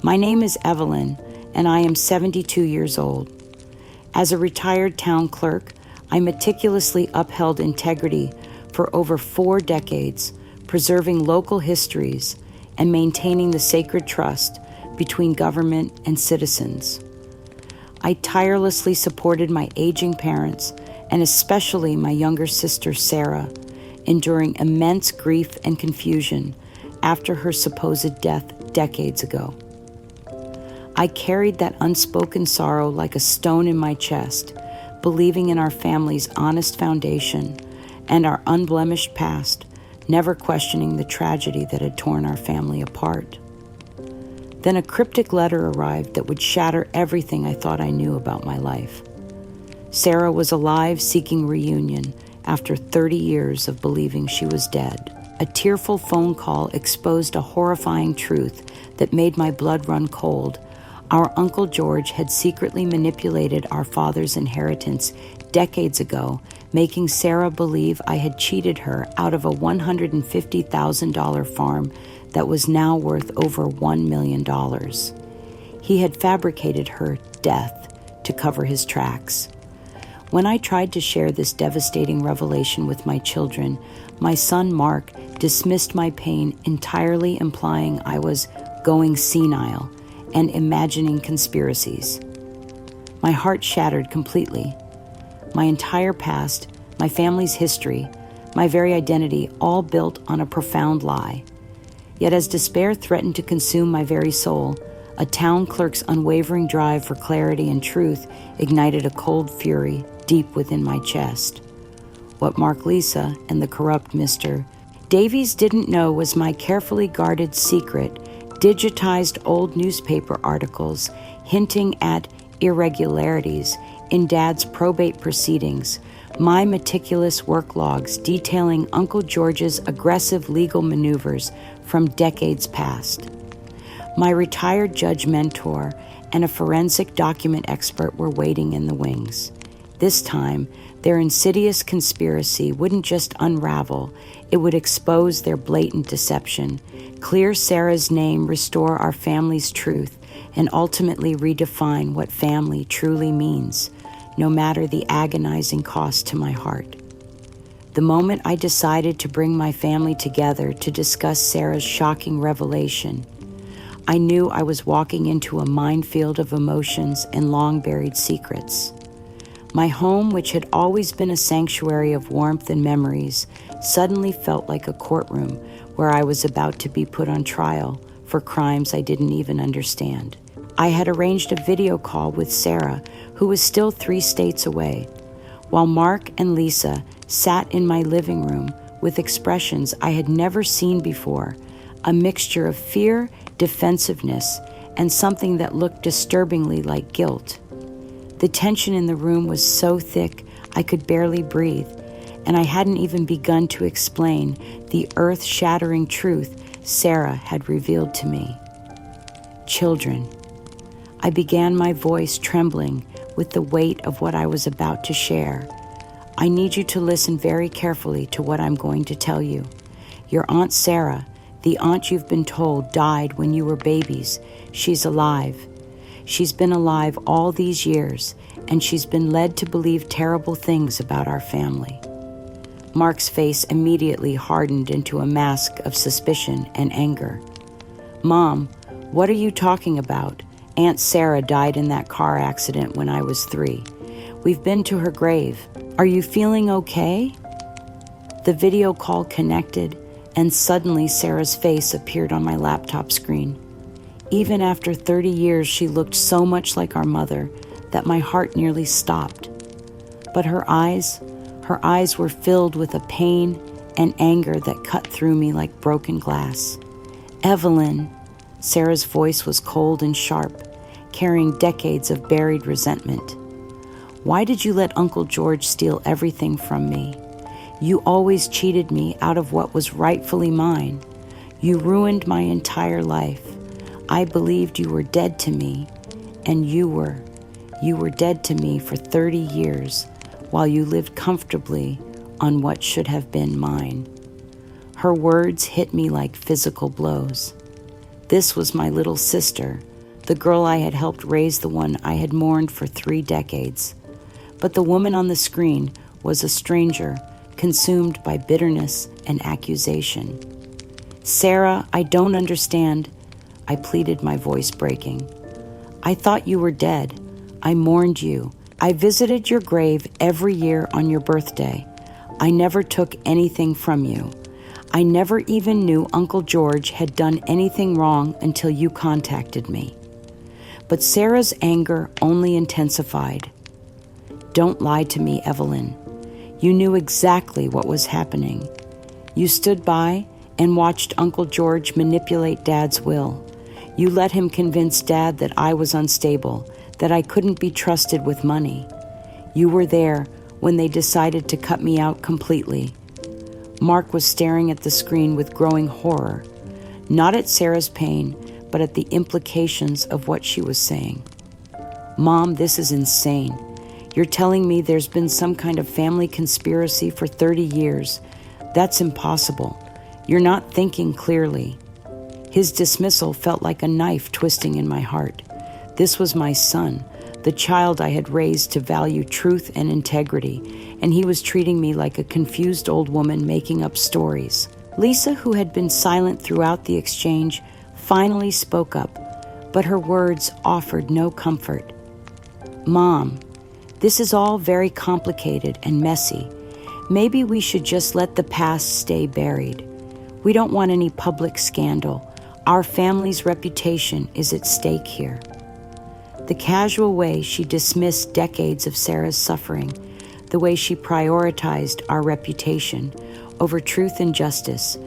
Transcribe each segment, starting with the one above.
My name is Evelyn, and I am 72 years old. As a retired town clerk, I meticulously upheld integrity for over 4 decades, preserving local histories and maintaining the sacred trust between government and citizens. I tirelessly supported my aging parents, and especially my younger sister, Sarah, enduring immense grief and confusion after her supposed death decades ago. I carried that unspoken sorrow like a stone in my chest, believing in our family's honest foundation and our unblemished past, never questioning the tragedy that had torn our family apart. Then a cryptic letter arrived that would shatter everything I thought I knew about my life. Sarah was alive, seeking reunion after 30 years of believing she was dead. A tearful phone call exposed a horrifying truth that made my blood run cold. Our Uncle George had secretly manipulated our father's inheritance decades ago, making Sarah believe I had cheated her out of a $150,000 farm that was now worth over $1 million. He had fabricated her death to cover his tracks. When I tried to share this devastating revelation with my children, my son Mark dismissed my pain entirely, implying I was going senile and imagining conspiracies. My heart shattered completely. My entire past, my family's history, my very identity, all built on a profound lie. Yet as despair threatened to consume my very soul, a town clerk's unwavering drive for clarity and truth ignited a cold fury deep within my chest. What Mark Lisa and the corrupt Mr. Davies didn't know was my carefully guarded secret, digitized old newspaper articles hinting at irregularities in Dad's probate proceedings, my meticulous work logs detailing Uncle George's aggressive legal maneuvers from decades past. My retired judge mentor and a forensic document expert were waiting in the wings. This time, their insidious conspiracy wouldn't just unravel, it would expose their blatant deception, clear Sarah's name, restore our family's truth, and ultimately redefine what family truly means, no matter the agonizing cost to my heart. The moment I decided to bring my family together to discuss Sarah's shocking revelation, I knew I was walking into a minefield of emotions and long-buried secrets. My home, which had always been a sanctuary of warmth and memories, suddenly felt like a courtroom where I was about to be put on trial for crimes I didn't even understand. I had arranged a video call with Sarah, who was still 3 states away, while Mark and Lisa sat in my living room with expressions I had never seen before, a mixture of fear, defensiveness, and something that looked disturbingly like guilt. The tension in the room was so thick I could barely breathe, and I hadn't even begun to explain the earth-shattering truth Sarah had revealed to me. Children. I began, my voice trembling with the weight of what I was about to share. I need you to listen very carefully to what I'm going to tell you. Your Aunt Sarah, the aunt you've been told died when you were babies, she's alive. She's been alive all these years, and she's been led to believe terrible things about our family. Mark's face immediately hardened into a mask of suspicion and anger. Mom, what are you talking about? Aunt Sarah died in that car accident when I was 3. We've been to her grave. Are you feeling okay? The video call connected, and suddenly Sarah's face appeared on my laptop screen. Even after 30 years, she looked so much like our mother that my heart nearly stopped. But her eyes were filled with a pain and anger that cut through me like broken glass. Evelyn, Sarah's voice was cold and sharp, carrying decades of buried resentment. Why did you let Uncle George steal everything from me? You always cheated me out of what was rightfully mine. You ruined my entire life. I believed you were dead to me, and you were. You were dead to me for 30 years while you lived comfortably on what should have been mine. Her words hit me like physical blows. This was my little sister, the girl I had helped raise, the one I had mourned for 3 decades. But the woman on the screen was a stranger, consumed by bitterness and accusation. "Sarah, I don't understand," I pleaded, my voice breaking. "I thought you were dead. I mourned you. I visited your grave every year on your birthday. I never took anything from you. I never even knew Uncle George had done anything wrong until you contacted me." But Sarah's anger only intensified. "Don't lie to me, Evelyn. You knew exactly what was happening. You stood by and watched Uncle George manipulate Dad's will. You let him convince Dad that I was unstable, that I couldn't be trusted with money. You were there when they decided to cut me out completely." Mark was staring at the screen with growing horror, not at Sarah's pain, but at the implications of what she was saying. "Mom, this is insane. You're telling me there's been some kind of family conspiracy for 30 years. That's impossible. You're not thinking clearly." His dismissal felt like a knife twisting in my heart. This was my son, the child I had raised to value truth and integrity, and he was treating me like a confused old woman making up stories. Lisa, who had been silent throughout the exchange, finally spoke up, but her words offered no comfort. "Mom, this is all very complicated and messy. Maybe we should just let the past stay buried. We don't want any public scandal. Our family's reputation is at stake here." The casual way she dismissed decades of Sarah's suffering, the way she prioritized our reputation over truth and justice,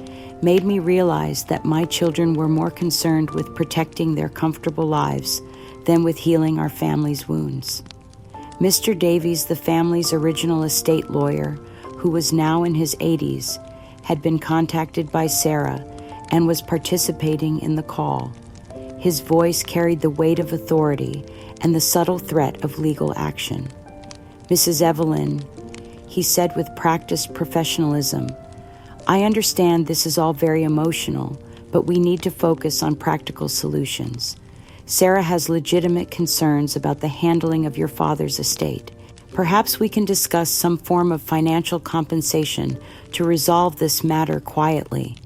made me realize that my children were more concerned with protecting their comfortable lives than with healing our family's wounds. Mr. Davies, the family's original estate lawyer, who was now in his 80s, had been contacted by Sarah and was participating in the call. His voice carried the weight of authority and the subtle threat of legal action. "Mrs. Evelyn," he said with practiced professionalism, "I understand this is all very emotional, but we need to focus on practical solutions. Sarah has legitimate concerns about the handling of your father's estate. Perhaps we can discuss some form of financial compensation to resolve this matter quietly."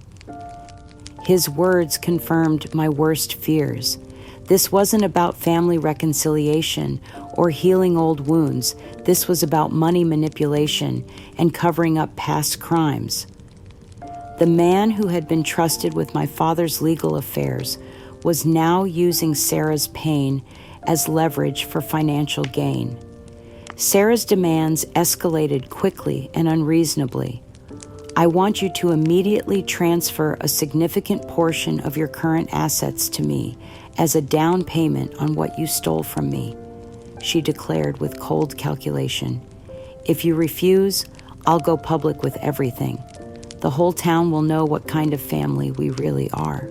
His words confirmed my worst fears. This wasn't about family reconciliation or healing old wounds. This was about money manipulation and covering up past crimes. The man who had been trusted with my father's legal affairs was now using Sarah's pain as leverage for financial gain. Sarah's demands escalated quickly and unreasonably. "I want you to immediately transfer a significant portion of your current assets to me as a down payment on what you stole from me," she declared with cold calculation. "If you refuse, I'll go public with everything. The whole town will know what kind of family we really are."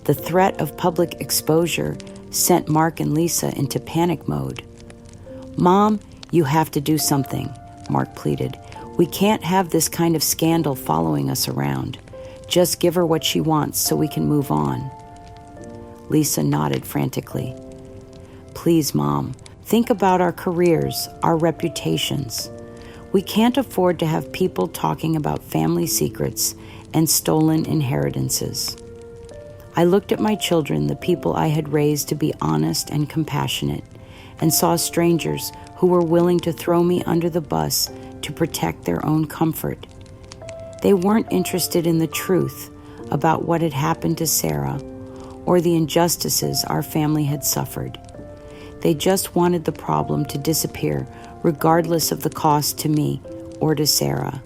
The threat of public exposure sent Mark and Lisa into panic mode. "Mom, you have to do something," Mark pleaded. "We can't have this kind of scandal following us around. Just give her what she wants so we can move on." Lisa nodded frantically. "Please, Mom, think about our careers, our reputations. We can't afford to have people talking about family secrets and stolen inheritances." I looked at my children, the people I had raised to be honest and compassionate, and saw strangers who were willing to throw me under the bus to protect their own comfort. They weren't interested in the truth about what had happened to Sarah or the injustices our family had suffered. They just wanted the problem to disappear, regardless of the cost to me or to Sarah.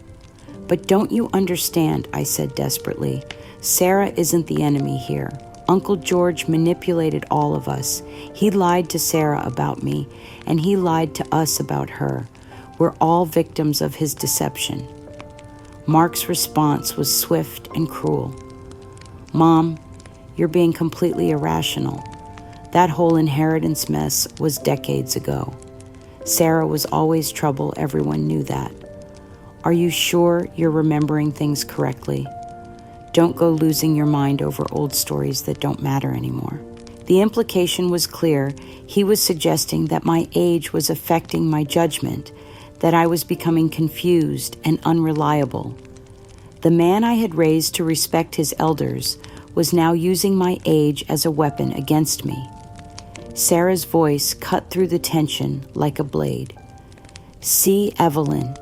"But don't you understand," I said desperately, "Sarah isn't the enemy here. Uncle George manipulated all of us. He lied to Sarah about me, and he lied to us about her. We're all victims of his deception." Mark's response was swift and cruel. "Mom, you're being completely irrational. That whole inheritance mess was decades ago. Sarah was always trouble, everyone knew that. Are you sure you're remembering things correctly? Don't go losing your mind over old stories that don't matter anymore. The implication was clear. He was suggesting that my age was affecting my judgment, that I was becoming confused and unreliable. The man I had raised to respect his elders was now using my age as a weapon against me. Sarah's voice cut through the tension like a blade. See, Evelyn,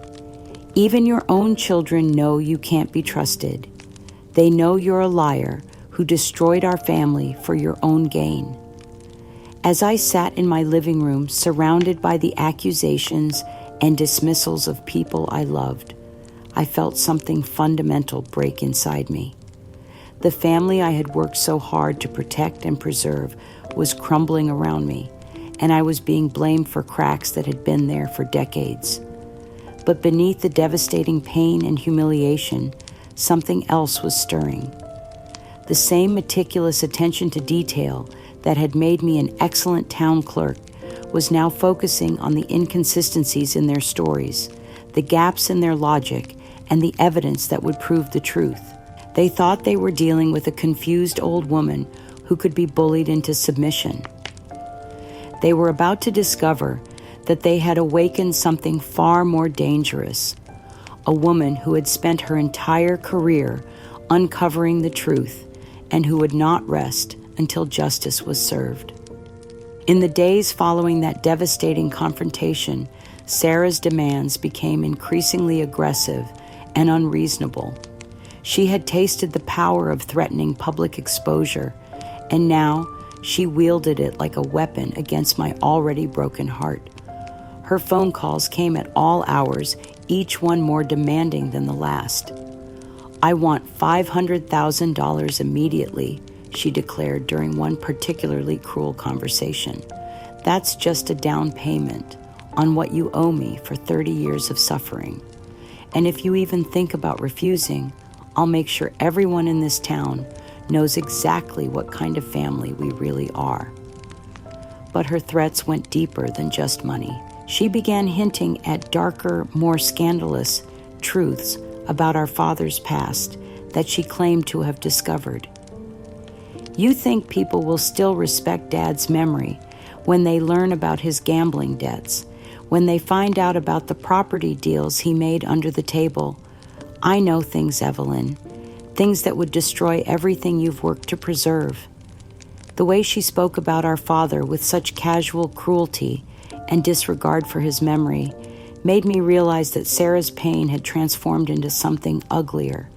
even your own children know you can't be trusted. They know you're a liar who destroyed our family for your own gain. As I sat in my living room surrounded by the accusations and dismissals of people I loved, I felt something fundamental break inside me. The family I had worked so hard to protect and preserve was crumbling around me, and I was being blamed for cracks that had been there for decades. But beneath the devastating pain and humiliation, something else was stirring. The same meticulous attention to detail that had made me an excellent town clerk was now focusing on the inconsistencies in their stories, the gaps in their logic, and the evidence that would prove the truth. They thought they were dealing with a confused old woman who could be bullied into submission. They were about to discover that they had awakened something far more dangerous, a woman who had spent her entire career uncovering the truth and who would not rest until justice was served. In the days following that devastating confrontation, Sarah's demands became increasingly aggressive and unreasonable. She had tasted the power of threatening public exposure, and now she wielded it like a weapon against my already broken heart. Her phone calls came at all hours, each one more demanding than the last. I want $500,000 immediately, she declared during one particularly cruel conversation. That's just a down payment on what you owe me for 30 years of suffering. And if you even think about refusing, I'll make sure everyone in this town knows exactly what kind of family we really are. But her threats went deeper than just money. She began hinting at darker, more scandalous truths about our father's past that she claimed to have discovered. You think people will still respect Dad's memory when they learn about his gambling debts, when they find out about the property deals he made under the table. I know things, Evelyn, things that would destroy everything you've worked to preserve. The way she spoke about our father with such casual cruelty and disregard for his memory made me realize that Sarah's pain had transformed into something uglier.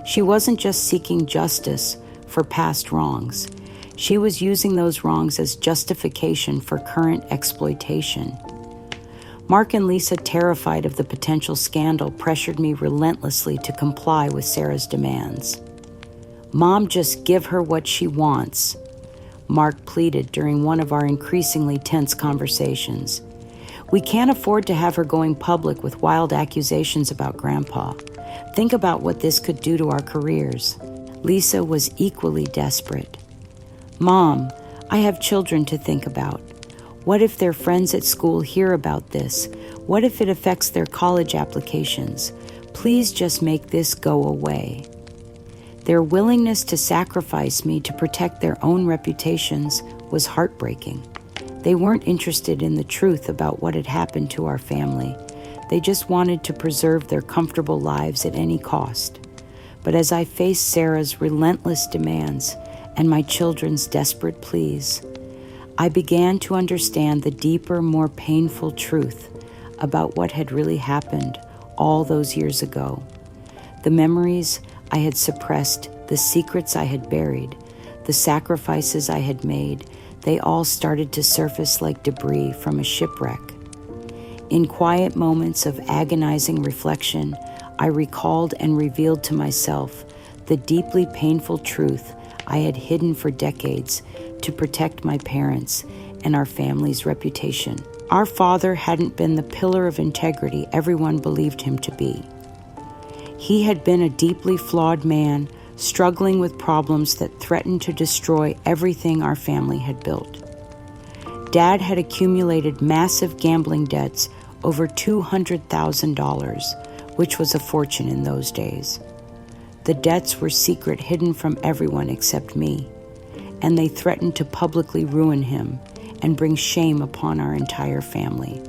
She wasn't just seeking justice for past wrongs. She was using those wrongs as justification for current exploitation. Mark and Lisa, terrified of the potential scandal, pressured me relentlessly to comply with Sarah's demands. Mom, just give her what she wants, Mark pleaded during one of our increasingly tense conversations. We can't afford to have her going public with wild accusations about Grandpa. Think about what this could do to our careers. Lisa was equally desperate. Mom, I have children to think about. What if their friends at school hear about this? What if it affects their college applications? Please just make this go away. Their willingness to sacrifice me to protect their own reputations was heartbreaking. They weren't interested in the truth about what had happened to our family. They just wanted to preserve their comfortable lives at any cost. But as I faced Sarah's relentless demands and my children's desperate pleas, I began to understand the deeper, more painful truth about what had really happened all those years ago. The memories I had suppressed, the secrets I had buried, the sacrifices I had made, they all started to surface like debris from a shipwreck. In quiet moments of agonizing reflection, I recalled and revealed to myself the deeply painful truth I had hidden for decades to protect my parents and our family's reputation. Our father hadn't been the pillar of integrity everyone believed him to be. He had been a deeply flawed man, struggling with problems that threatened to destroy everything our family had built. Dad had accumulated massive gambling debts, over $200,000, which was a fortune in those days. The debts were secret, hidden from everyone except me, and they threatened to publicly ruin him and bring shame upon our entire family.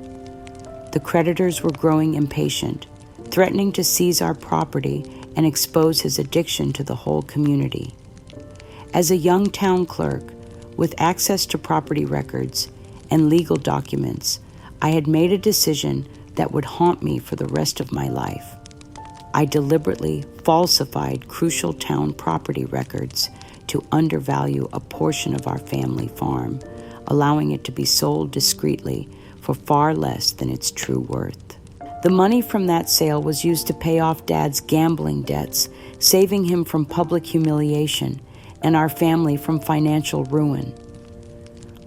The creditors were growing impatient, threatening to seize our property and expose his addiction to the whole community. As a young town clerk with access to property records and legal documents, I had made a decision that would haunt me for the rest of my life. I deliberately falsified crucial town property records to undervalue a portion of our family farm, allowing it to be sold discreetly for far less than its true worth. The money from that sale was used to pay off Dad's gambling debts, saving him from public humiliation and our family from financial ruin.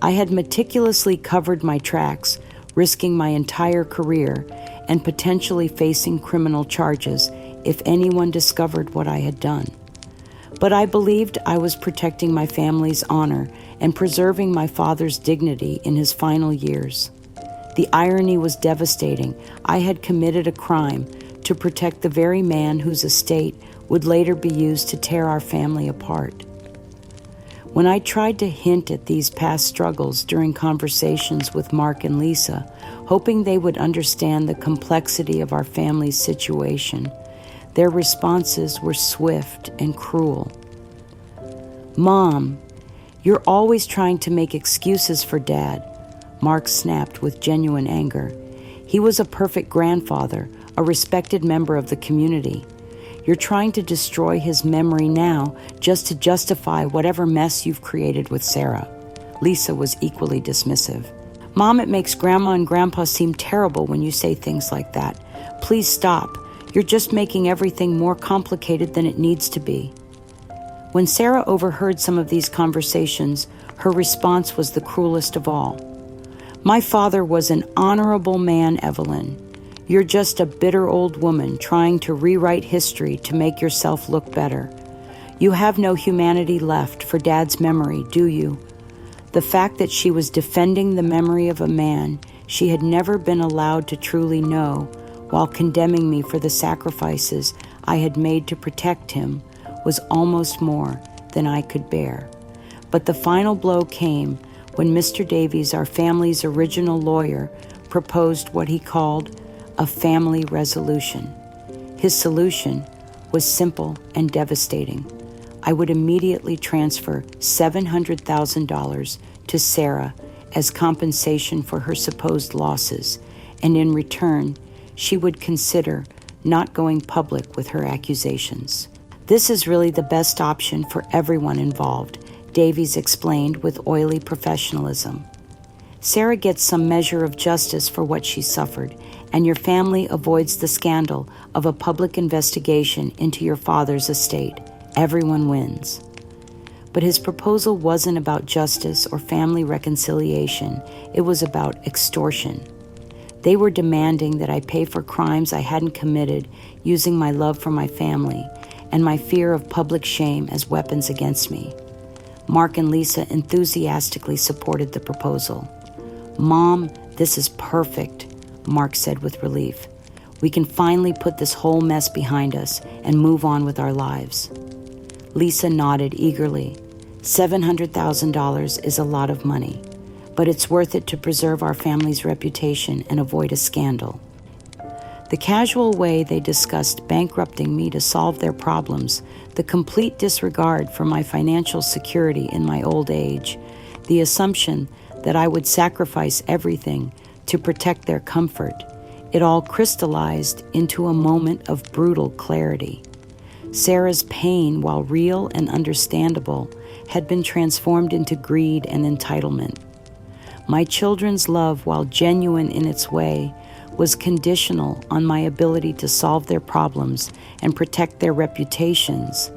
I had meticulously covered my tracks, risking my entire career and potentially facing criminal charges if anyone discovered what I had done. But I believed I was protecting my family's honor and preserving my father's dignity in his final years. The irony was devastating. I had committed a crime to protect the very man whose estate would later be used to tear our family apart. When I tried to hint at these past struggles during conversations with Mark and Lisa, hoping they would understand the complexity of our family's situation, their responses were swift and cruel. "Mom, you're always trying to make excuses for Dad," Mark snapped with genuine anger. "He was a perfect grandfather, a respected member of the community. You're trying to destroy his memory now just to justify whatever mess you've created with Sarah." Lisa was equally dismissive. "Mom, it makes Grandma and Grandpa seem terrible when you say things like that. Please stop. You're just making everything more complicated than it needs to be." When Sarah overheard some of these conversations, her response was the cruelest of all. "My father was an honorable man, Evelyn. You're just a bitter old woman trying to rewrite history to make yourself look better. You have no humanity left for Dad's memory, do you?" The fact that she was defending the memory of a man she had never been allowed to truly know, while condemning me for the sacrifices I had made to protect him, was almost more than I could bear. But the final blow came when Mr. Davies, our family's original lawyer, proposed what he called a family resolution. His solution was simple and devastating. I would immediately transfer $700,000 to Sarah as compensation for her supposed losses, and in return, she would consider not going public with her accusations. "This is really the best option for everyone involved," Davies explained with oily professionalism. "Sarah gets some measure of justice for what she suffered, and your family avoids the scandal of a public investigation into your father's estate. Everyone wins." But his proposal wasn't about justice or family reconciliation. It was about extortion. They were demanding that I pay for crimes I hadn't committed using my love for my family and my fear of public shame as weapons against me. Mark and Lisa enthusiastically supported the proposal. "Mom, this is perfect," Mark said with relief. "We can finally put this whole mess behind us and move on with our lives." Lisa nodded eagerly. $700,000 is a lot of money, but it's worth it to preserve our family's reputation and avoid a scandal. The casual way they discussed bankrupting me to solve their problems, the complete disregard for my financial security in my old age, the assumption that I would sacrifice everything to protect their comfort, it all crystallized into a moment of brutal clarity. Sarah's pain, while real and understandable, had been transformed into greed and entitlement. My children's love, while genuine in its way, was conditional on my ability to solve their problems and protect their reputations,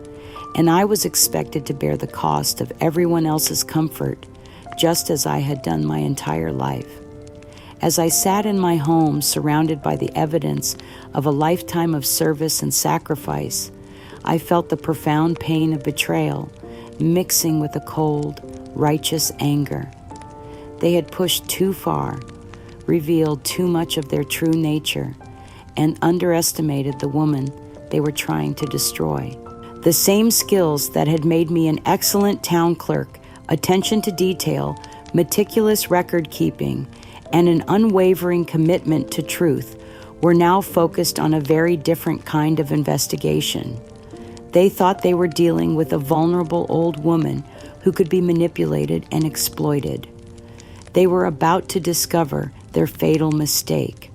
and I was expected to bear the cost of everyone else's comfort, just as I had done my entire life. As I sat in my home surrounded by the evidence of a lifetime of service and sacrifice, I felt the profound pain of betrayal mixing with a cold, righteous anger. They had pushed too far, revealed too much of their true nature, and underestimated the woman they were trying to destroy. The same skills that had made me an excellent town clerk, attention to detail, meticulous record keeping, and an unwavering commitment to truth were now focused on a very different kind of investigation. They thought they were dealing with a vulnerable old woman who could be manipulated and exploited. They were about to discover their fatal mistake.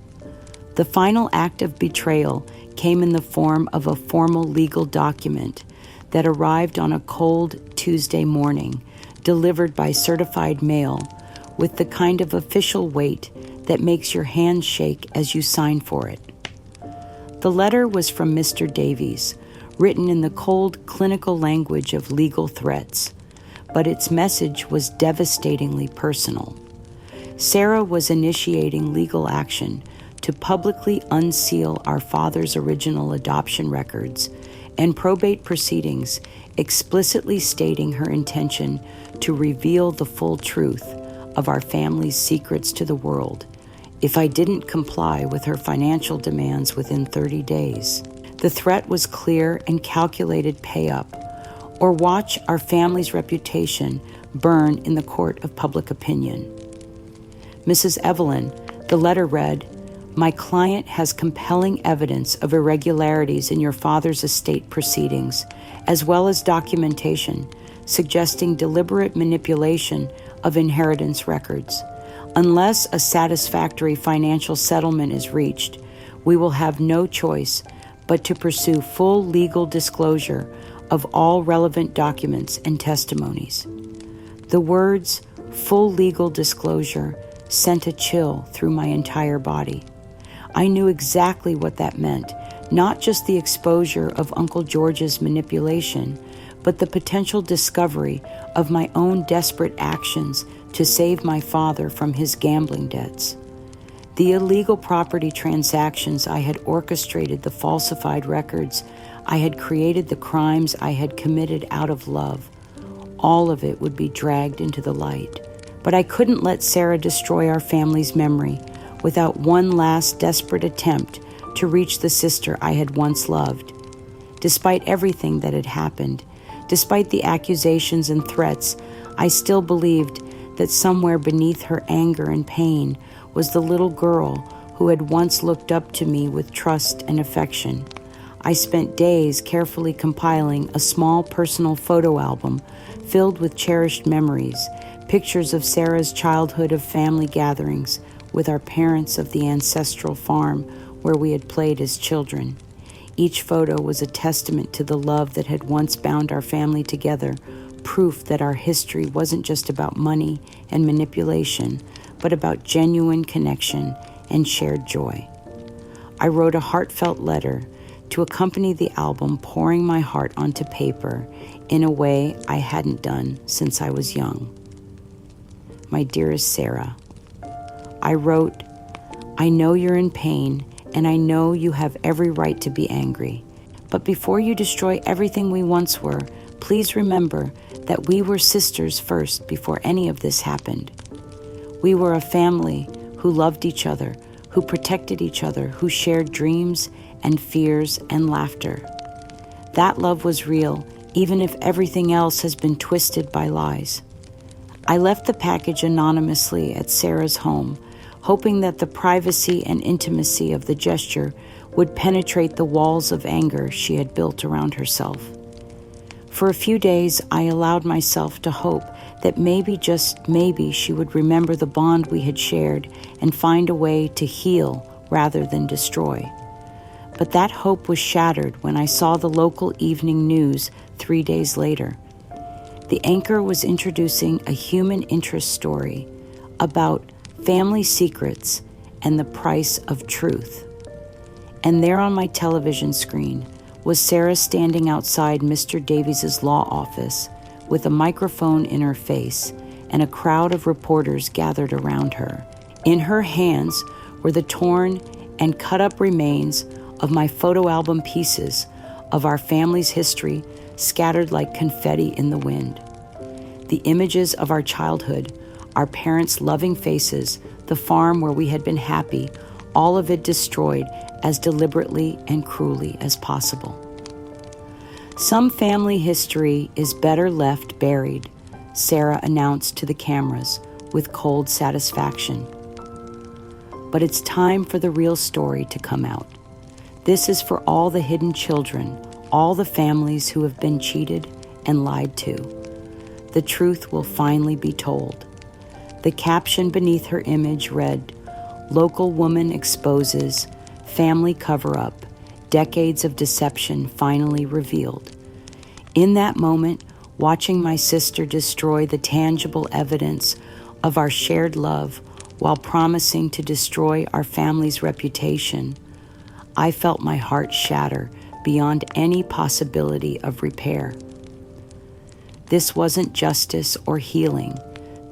The final act of betrayal came in the form of a formal legal document that arrived on a cold Tuesday morning, delivered by certified mail, with the kind of official weight that makes your hands shake as you sign for it. The letter was from Mr. Davies, written in the cold clinical language of legal threats, but its message was devastatingly personal. Sarah was initiating legal action to publicly unseal our father's original adoption records and probate proceedings, explicitly stating her intention to reveal the full truth of our family's secrets to the world if I didn't comply with her financial demands within 30 days. The threat was clear and calculated pay-up, or watch our family's reputation burn in the court of public opinion. Mrs. Evelyn, the letter read, "My client has compelling evidence of irregularities in your father's estate proceedings, as well as documentation suggesting deliberate manipulation of inheritance records. Unless a satisfactory financial settlement is reached, we will have no choice but to pursue full legal disclosure of all relevant documents and testimonies." The words, "full legal disclosure," sent a chill through my entire body. I knew exactly what that meant, not just the exposure of Uncle George's manipulation, but the potential discovery of my own desperate actions to save my father from his gambling debts. The illegal property transactions I had orchestrated, the falsified records, I had created the crimes I had committed out of love. All of it would be dragged into the light. But I couldn't let Sarah destroy our family's memory without one last desperate attempt to reach the sister I had once loved. Despite everything that had happened, despite the accusations and threats, I still believed that somewhere beneath her anger and pain was the little girl who had once looked up to me with trust and affection. I spent days carefully compiling a small personal photo album filled with cherished memories, pictures of Sarah's childhood of family gatherings with our parents of the ancestral farm where we had played as children. Each photo was a testament to the love that had once bound our family together, proof that our history wasn't just about money and manipulation, but about genuine connection and shared joy. I wrote a heartfelt letter to accompany the album, pouring my heart onto paper in a way I hadn't done since I was young. My dearest Sarah, I wrote, "I know you're in pain, and I know you have every right to be angry. But before you destroy everything we once were, please remember that we were sisters first before any of this happened. We were a family who loved each other, who protected each other, who shared dreams and fears and laughter. That love was real, even if everything else has been twisted by lies." I left the package anonymously at Sarah's home, hoping that the privacy and intimacy of the gesture would penetrate the walls of anger she had built around herself. For a few days, I allowed myself to hope that maybe, just maybe, she would remember the bond we had shared and find a way to heal rather than destroy. But that hope was shattered when I saw the local evening news 3 days later. The anchor was introducing a human interest story about family secrets and the price of truth. And there on my television screen was Sarah standing outside Mr. Davies's law office with a microphone in her face and a crowd of reporters gathered around her. In her hands were the torn and cut-up remains of my photo album pieces of our family's history scattered like confetti in the wind. The images of our childhood, our parents' loving faces, the farm where we had been happy, all of it destroyed as deliberately and cruelly as possible. Some family history is better left buried, Sarah announced to the cameras with cold satisfaction. But it's time for the real story to come out. This is for all the hidden children, all the families who have been cheated and lied to. The truth will finally be told. The caption beneath her image read, "Local woman exposes, family cover-up, decades of deception finally revealed." In that moment, watching my sister destroy the tangible evidence of our shared love while promising to destroy our family's reputation, I felt my heart shatter beyond any possibility of repair. This wasn't justice or healing.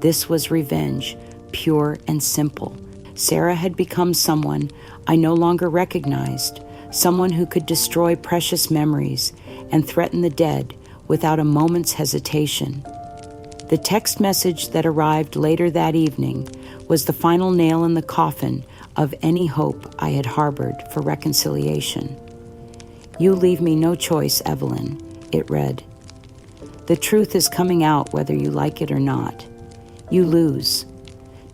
This was revenge, pure and simple. Sarah had become someone I no longer recognized, someone who could destroy precious memories and threaten the dead without a moment's hesitation. The text message that arrived later that evening was the final nail in the coffin of any hope I had harbored for reconciliation. "You leave me no choice, Evelyn," it read. "The truth is coming out whether you like it or not. You lose.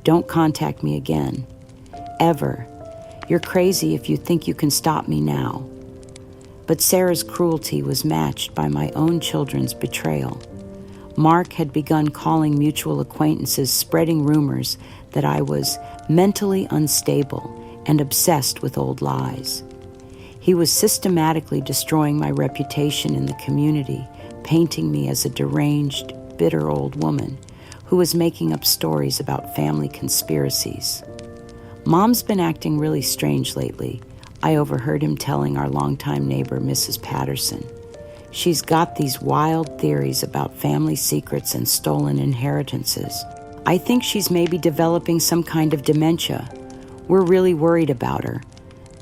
Don't contact me again. Ever. You're crazy if you think you can stop me now." But Sarah's cruelty was matched by my own children's betrayal. Mark had begun calling mutual acquaintances, spreading rumors that I was mentally unstable and obsessed with old lies. He was systematically destroying my reputation in the community, painting me as a deranged, bitter old woman who was making up stories about family conspiracies. "Mom's been acting really strange lately," I overheard him telling our longtime neighbor, Mrs. Patterson. "She's got these wild theories about family secrets and stolen inheritances. I think she's maybe developing some kind of dementia. We're really worried about her."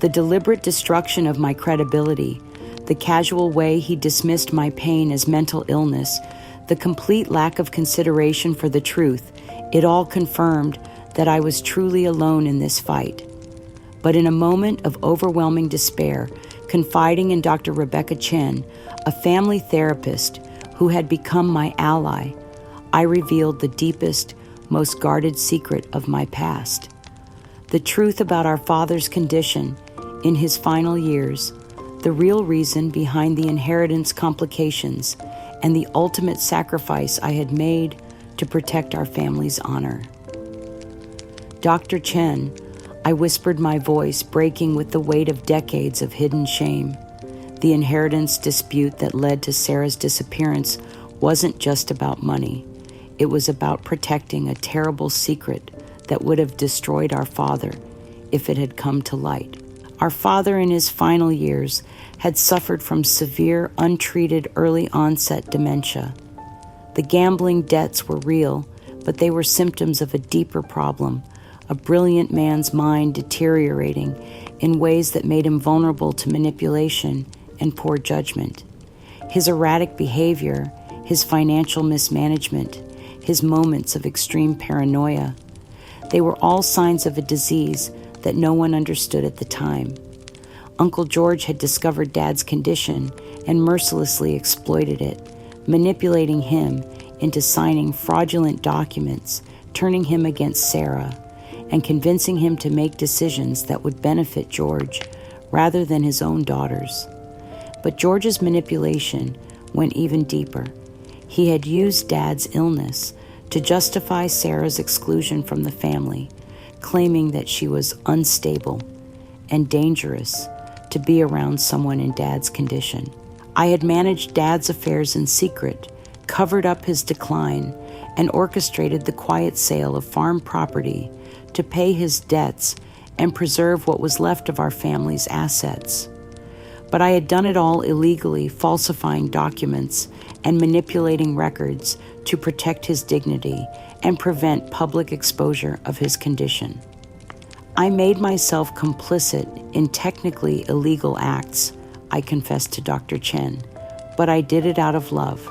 The deliberate destruction of my credibility, the casual way he dismissed my pain as mental illness, the complete lack of consideration for the truth, it all confirmed that I was truly alone in this fight. But in a moment of overwhelming despair, confiding in Dr. Rebecca Chen, a family therapist who had become my ally, I revealed the deepest, most guarded secret of my past. The truth about our father's condition in his final years, the real reason behind the inheritance complications, and the ultimate sacrifice I had made to protect our family's honor. "Dr. Chen," I whispered, my voice breaking with the weight of decades of hidden shame. The inheritance dispute that led to Sarah's disappearance wasn't just about money. It was about protecting a terrible secret that would have destroyed our father if it had come to light. Our father in his final years had suffered from severe, untreated early-onset dementia. The gambling debts were real, but they were symptoms of a deeper problem, a brilliant man's mind deteriorating in ways that made him vulnerable to manipulation and poor judgment. His erratic behavior, his financial mismanagement, his moments of extreme paranoia, they were all signs of a disease that no one understood at the time. Uncle George had discovered Dad's condition and mercilessly exploited it, manipulating him into signing fraudulent documents, turning him against Sarah, and convincing him to make decisions that would benefit George rather than his own daughters. But George's manipulation went even deeper. He had used Dad's illness to justify Sarah's exclusion from the family, claiming that she was unstable and dangerous to be around someone in Dad's condition. I had managed Dad's affairs in secret, covered up his decline, and orchestrated the quiet sale of farm property to pay his debts and preserve what was left of our family's assets. But I had done it all illegally, falsifying documents and manipulating records to protect his dignity and prevent public exposure of his condition. I made myself complicit in technically illegal acts, I confessed to Dr. Chen, but I did it out of love.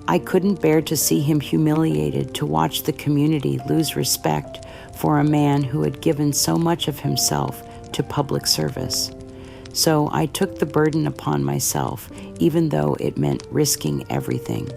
I couldn't bear to see him humiliated, to watch the community lose respect for a man who had given so much of himself to public service. so I took the burden upon myself, even though it meant risking everything.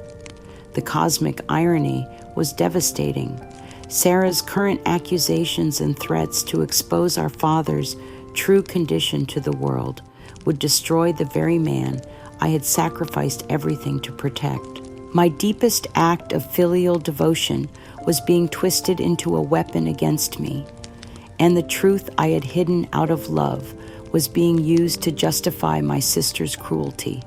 The cosmic irony was devastating. Sarah's current accusations and threats to expose our father's true condition to the world would destroy the very man I had sacrificed everything to protect. My deepest act of filial devotion was being twisted into a weapon against me, and the truth I had hidden out of love was being used to justify my sister's cruelty.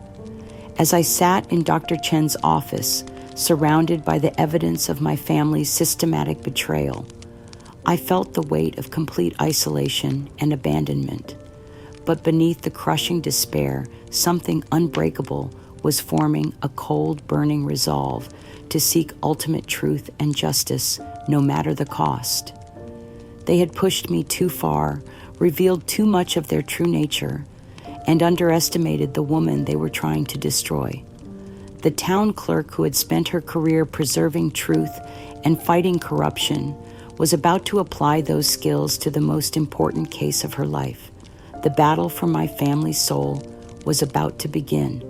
As I sat in Dr. Chen's office, surrounded by the evidence of my family's systematic betrayal, I felt the weight of complete isolation and abandonment. But beneath the crushing despair, something unbreakable was forming, a cold, burning resolve to seek ultimate truth and justice, no matter the cost. They had pushed me too far, revealed too much of their true nature, and underestimated the woman they were trying to destroy. The town clerk who had spent her career preserving truth and fighting corruption was about to apply those skills to the most important case of her life. The battle for my family's soul was about to begin,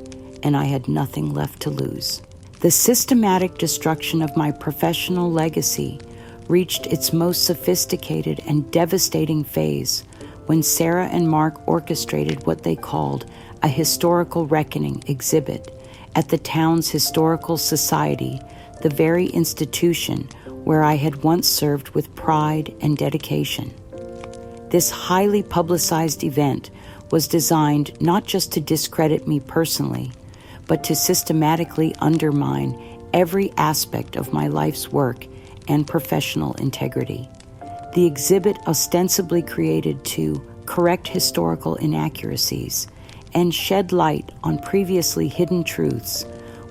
and I had nothing left to lose. The systematic destruction of my professional legacy reached its most sophisticated and devastating phase when Sarah and Mark orchestrated what they called a historical reckoning exhibit at the town's historical society, the very institution where I had once served with pride and dedication. This highly publicized event was designed not just to discredit me personally, but to systematically undermine every aspect of my life's work and professional integrity. The exhibit, ostensibly created to correct historical inaccuracies and shed light on previously hidden truths,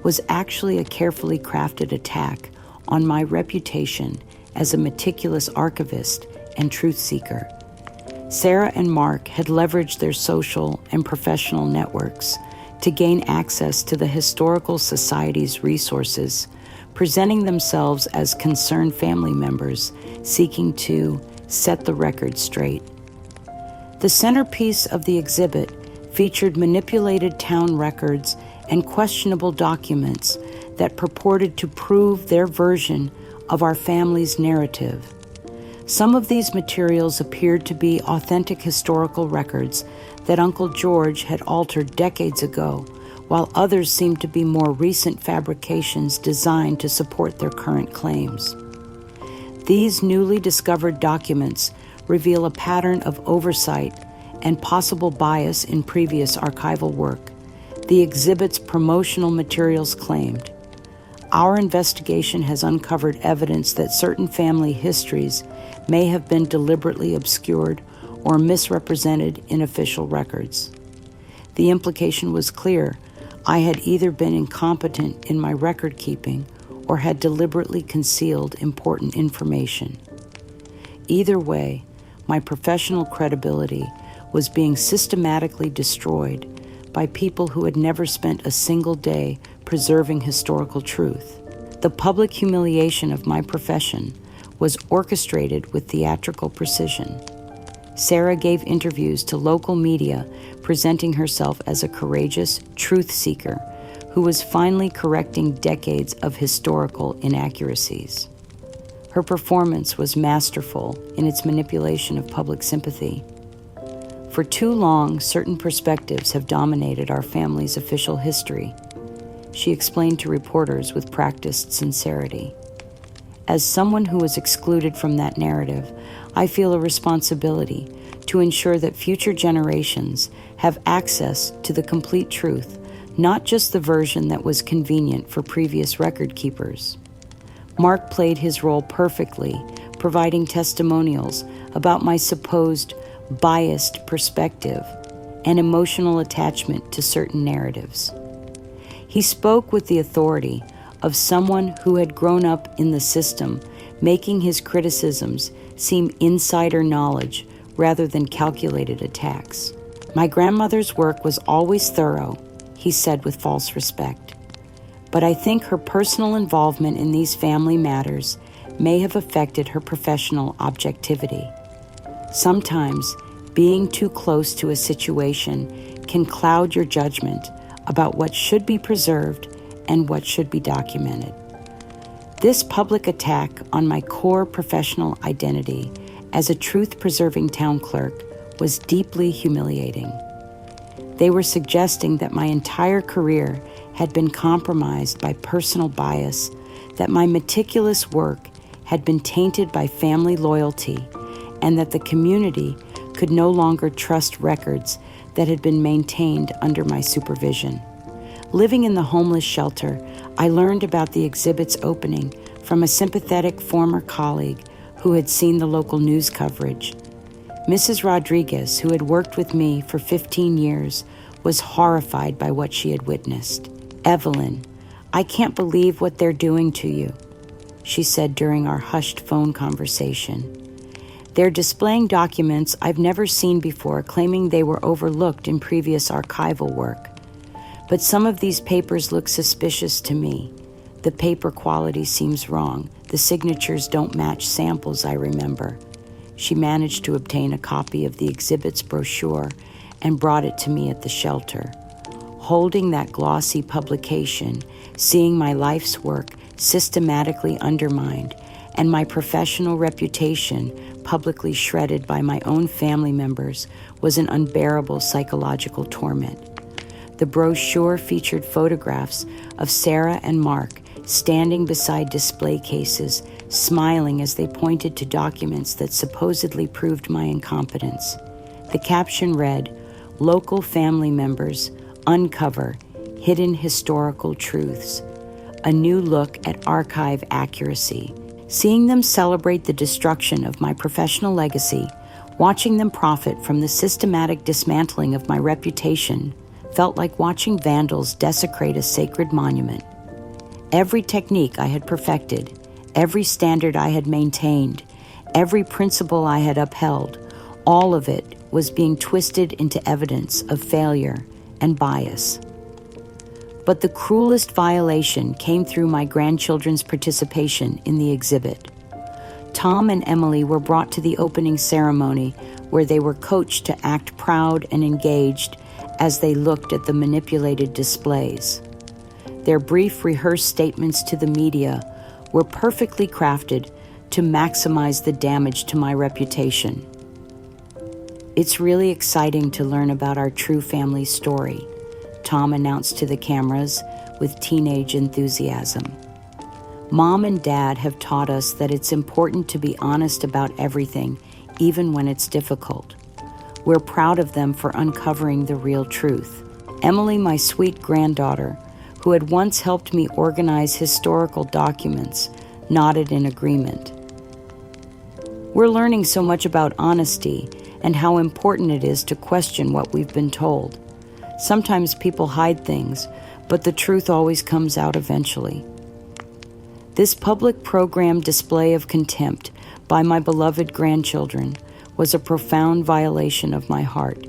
was actually a carefully crafted attack on my reputation as a meticulous archivist and truth seeker. Sarah and Mark had leveraged their social and professional networks to gain access to the Historical Society's resources, presenting themselves as concerned family members seeking to set the record straight. The centerpiece of the exhibit featured manipulated town records and questionable documents that purported to prove their version of our family's narrative. Some of these materials appeared to be authentic historical records that Uncle George had altered decades ago, while others seemed to be more recent fabrications designed to support their current claims. These newly discovered documents reveal a pattern of oversight and possible bias in previous archival work, the exhibit's promotional materials claimed. Our investigation has uncovered evidence that certain family histories may have been deliberately obscured or misrepresented in official records. The implication was clear. I had either been incompetent in my record keeping or had deliberately concealed important information. Either way, my professional credibility was being systematically destroyed by people who had never spent a single day preserving historical truth. The public humiliation of my profession was orchestrated with theatrical precision. Sarah gave interviews to local media, presenting herself as a courageous truth seeker who was finally correcting decades of historical inaccuracies. Her performance was masterful in its manipulation of public sympathy. For too long, certain perspectives have dominated our family's official history, she explained to reporters with practiced sincerity. As someone who was excluded from that narrative, I feel a responsibility to ensure that future generations have access to the complete truth, not just the version that was convenient for previous record keepers. Mark played his role perfectly, providing testimonials about my supposed biased perspective and emotional attachment to certain narratives. He spoke with the authority of someone who had grown up in the system, making his criticisms seem insider knowledge rather than calculated attacks. My grandmother's work was always thorough, he said with false respect. But I think her personal involvement in these family matters may have affected her professional objectivity. Sometimes Being too close to a situation can cloud your judgment about what should be preserved and what should be documented. This public attack on my core professional identity as a truth-preserving town clerk was deeply humiliating. They were suggesting that my entire career had been compromised by personal bias, that my meticulous work had been tainted by family loyalty, and that the community could no longer trust records that had been maintained under my supervision. Living in the homeless shelter, I learned about the exhibit's opening from a sympathetic former colleague who had seen the local news coverage. Mrs. Rodriguez, who had worked with me for 15 years, was horrified by what she had witnessed. "Evelyn, I can't believe what they're doing to you," she said during our hushed phone conversation. "They're displaying documents I've never seen before, claiming they were overlooked in previous archival work. But some of these papers look suspicious to me. The paper quality seems wrong. The signatures don't match samples I remember." She managed to obtain a copy of the exhibit's brochure and brought it to me at the shelter. Holding that glossy publication, seeing my life's work systematically undermined and my professional reputation publicly shredded by my own family members was an unbearable psychological torment. The brochure featured photographs of Sarah and Mark standing beside display cases, smiling as they pointed to documents that supposedly proved my incompetence. The caption read, "Local family members uncover hidden historical truths, a new look at archive accuracy." Seeing them celebrate the destruction of my professional legacy, watching them profit from the systematic dismantling of my reputation, felt like watching vandals desecrate a sacred monument. Every technique I had perfected, every standard I had maintained, every principle I had upheld, all of it was being twisted into evidence of failure and bias. But the cruelest violation came through my grandchildren's participation in the exhibit. Tom and Emily were brought to the opening ceremony, where they were coached to act proud and engaged as they looked at the manipulated displays. Their brief rehearsed statements to the media were perfectly crafted to maximize the damage to my reputation. "It's really exciting to learn about our true family story," Tom announced to the cameras with teenage enthusiasm. "Mom and Dad have taught us that it's important to be honest about everything, even when it's difficult. We're proud of them for uncovering the real truth." Emily, my sweet granddaughter, who had once helped me organize historical documents, nodded in agreement. "We're learning so much about honesty and how important it is to question what we've been told. Sometimes people hide things, but the truth always comes out eventually." This public program display of contempt by my beloved grandchildren was a profound violation of my heart.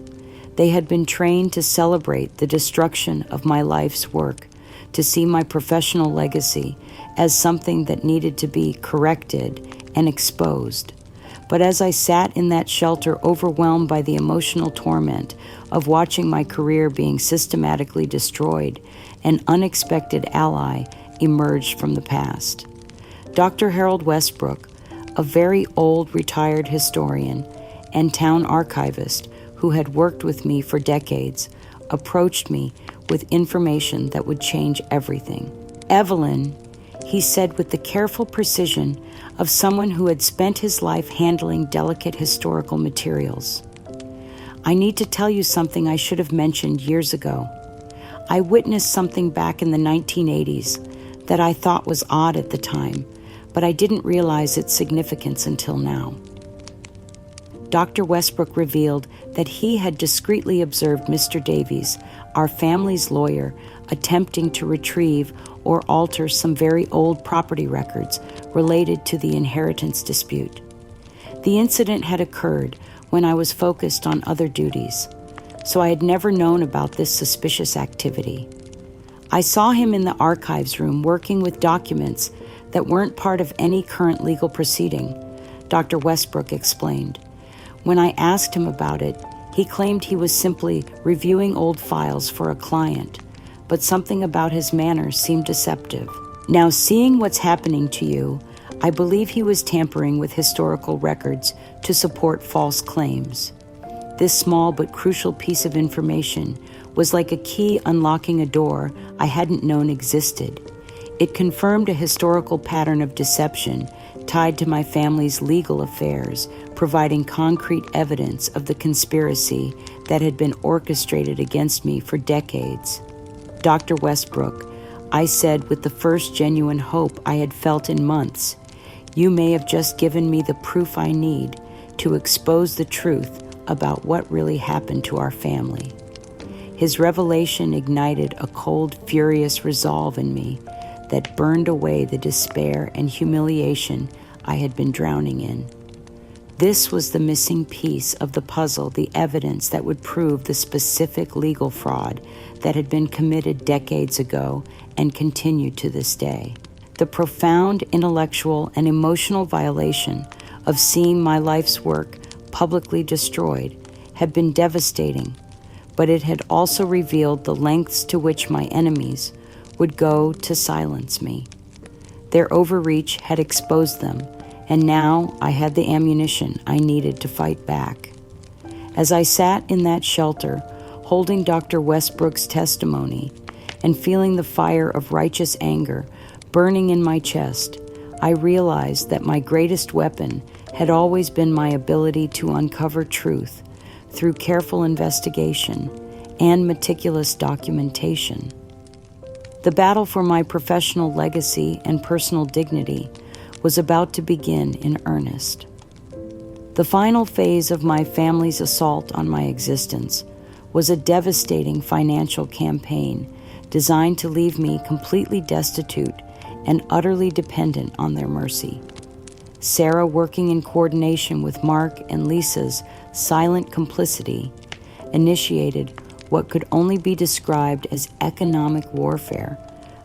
They had been trained to celebrate the destruction of my life's work, to see my professional legacy as something that needed to be corrected and exposed. But as I sat in that shelter, overwhelmed by the emotional torment of watching my career being systematically destroyed, an unexpected ally emerged from the past. Dr. Harold Westbrook, a very old retired historian and town archivist who had worked with me for decades, approached me with information that would change everything. "Evelyn," he said with the careful precision of someone who had spent his life handling delicate historical materials, "I need to tell you something I should have mentioned years ago. I witnessed something back in the 1980s that I thought was odd at the time, but I didn't realize its significance until now." Dr. Westbrook revealed that he had discreetly observed Mr. Davies, our family's lawyer, attempting to retrieve or alter some very old property records related to the inheritance dispute. The incident had occurred when I was focused on other duties, so I had never known about this suspicious activity. I saw him in the archives room working with documents that weren't part of any current legal proceeding, Dr. Westbrook explained. When I asked him about it, he claimed he was simply reviewing old files for a client, but something about his manners seemed deceptive. Now, seeing what's happening to you, I believe he was tampering with historical records to support false claims. This small but crucial piece of information was like a key unlocking a door I hadn't known existed. It confirmed a historical pattern of deception tied to my family's legal affairs, providing concrete evidence of the conspiracy that had been orchestrated against me for decades. Dr. Westbrook, I said with the first genuine hope I had felt in months, you may have just given me the proof I need to expose the truth about what really happened to our family. His revelation ignited a cold, furious resolve in me that burned away the despair and humiliation I had been drowning in. This was the missing piece of the puzzle, the evidence that would prove the specific legal fraud that had been committed decades ago and continued to this day. The profound intellectual and emotional violation of seeing my life's work publicly destroyed had been devastating, but it had also revealed the lengths to which my enemies would go to silence me. Their overreach had exposed them, and now I had the ammunition I needed to fight back. As I sat in that shelter, holding Dr. Westbrook's testimony and feeling the fire of righteous anger burning in my chest, I realized that my greatest weapon had always been my ability to uncover truth through careful investigation and meticulous documentation. The battle for my professional legacy and personal dignity was about to begin in earnest. The final phase of my family's assault on my existence was a devastating financial campaign designed to leave me completely destitute and utterly dependent on their mercy. Sarah, working in coordination with Mark and Lisa's silent complicity, initiated what could only be described as economic warfare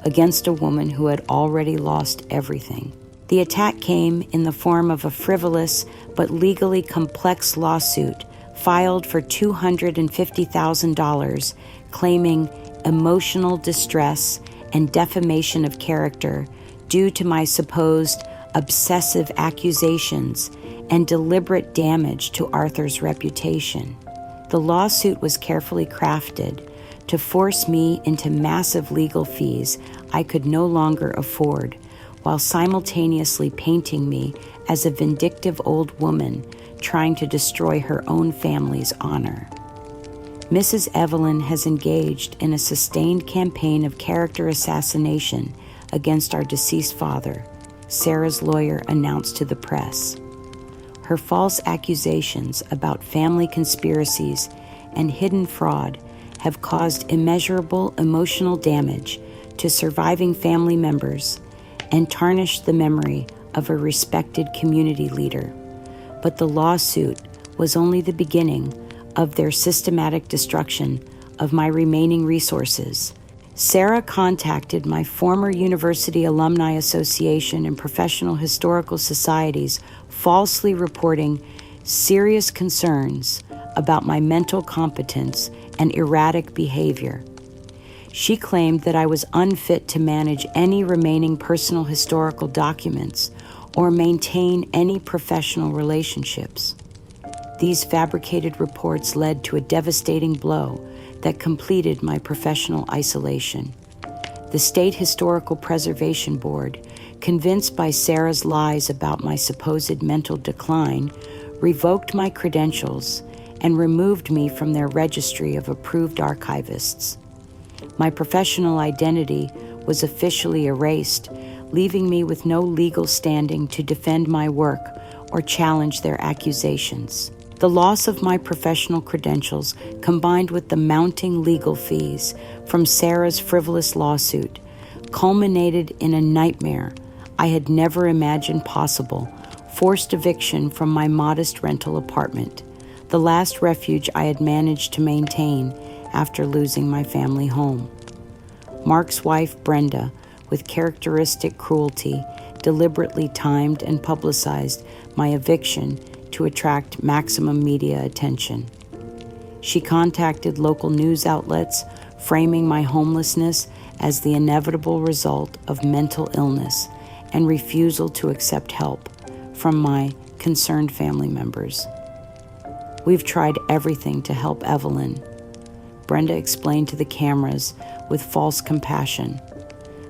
against a woman who had already lost everything. The attack came in the form of a frivolous but legally complex lawsuit filed for $250,000, claiming emotional distress and defamation of character due to my supposed obsessive accusations and deliberate damage to Arthur's reputation. The lawsuit was carefully crafted to force me into massive legal fees I could no longer afford, while simultaneously painting me as a vindictive old woman trying to destroy her own family's honor. Mrs. Evelyn has engaged in a sustained campaign of character assassination against our deceased father, Sarah's lawyer announced to the press. Her false accusations about family conspiracies and hidden fraud have caused immeasurable emotional damage to surviving family members and tarnished the memory of a respected community leader. But the lawsuit was only the beginning of their systematic destruction of my remaining resources. Sarah contacted my former University Alumni Association and professional historical societies, falsely reporting serious concerns about my mental competence and erratic behavior. She claimed that I was unfit to manage any remaining personal historical documents or maintain any professional relationships. These fabricated reports led to a devastating blow that completed my professional isolation. The State Historical Preservation Board, convinced by Sarah's lies about my supposed mental decline, revoked my credentials and removed me from their registry of approved archivists. My professional identity was officially erased, leaving me with no legal standing to defend my work or challenge their accusations. The loss of my professional credentials, combined with the mounting legal fees from Sarah's frivolous lawsuit, culminated in a nightmare I had never imagined possible: forced eviction from my modest rental apartment, the last refuge I had managed to maintain after losing my family home. Mark's wife, Brenda, with characteristic cruelty, deliberately timed and publicized my eviction to attract maximum media attention. She contacted local news outlets, framing my homelessness as the inevitable result of mental illness and refusal to accept help from my concerned family members. We've tried everything to help Evelyn, Brenda explained to the cameras with false compassion.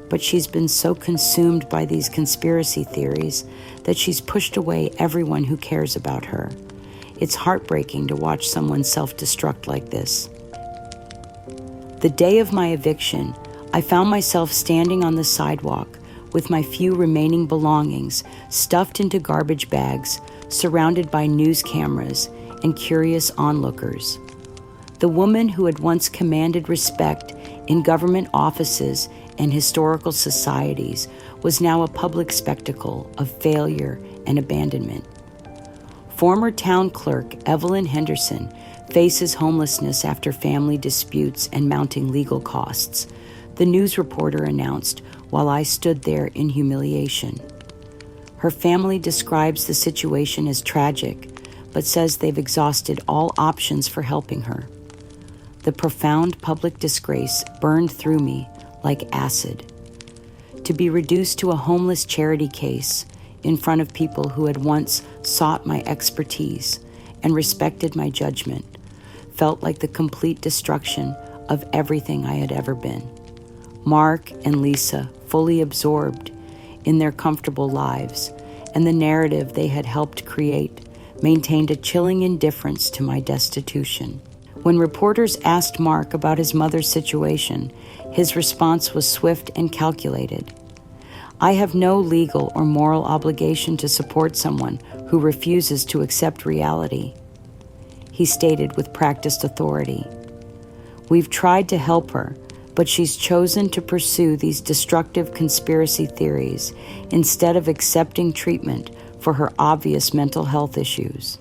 But she's been so consumed by these conspiracy theories that she's pushed away everyone who cares about her. It's heartbreaking to watch someone self-destruct like this. The day of my eviction, I found myself standing on the sidewalk with my few remaining belongings stuffed into garbage bags, surrounded by news cameras and curious onlookers. The woman who had once commanded respect in government offices and historical societies was now a public spectacle of failure and abandonment. Former town clerk Evelyn Henderson faces homelessness after family disputes and mounting legal costs, the news reporter announced while I stood there in humiliation. Her family describes the situation as tragic, but says they've exhausted all options for helping her. The profound public disgrace burned through me like acid. To be reduced to a homeless charity case in front of people who had once sought my expertise and respected my judgment felt like the complete destruction of everything I had ever been. Mark and Lisa, fully absorbed in their comfortable lives and the narrative they had helped create, maintained a chilling indifference to my destitution. When reporters asked Mark about his mother's situation, his response was swift and calculated. I have no legal or moral obligation to support someone who refuses to accept reality, he stated with practiced authority. We've tried to help her, but she's chosen to pursue these destructive conspiracy theories instead of accepting treatment for her obvious mental health issues.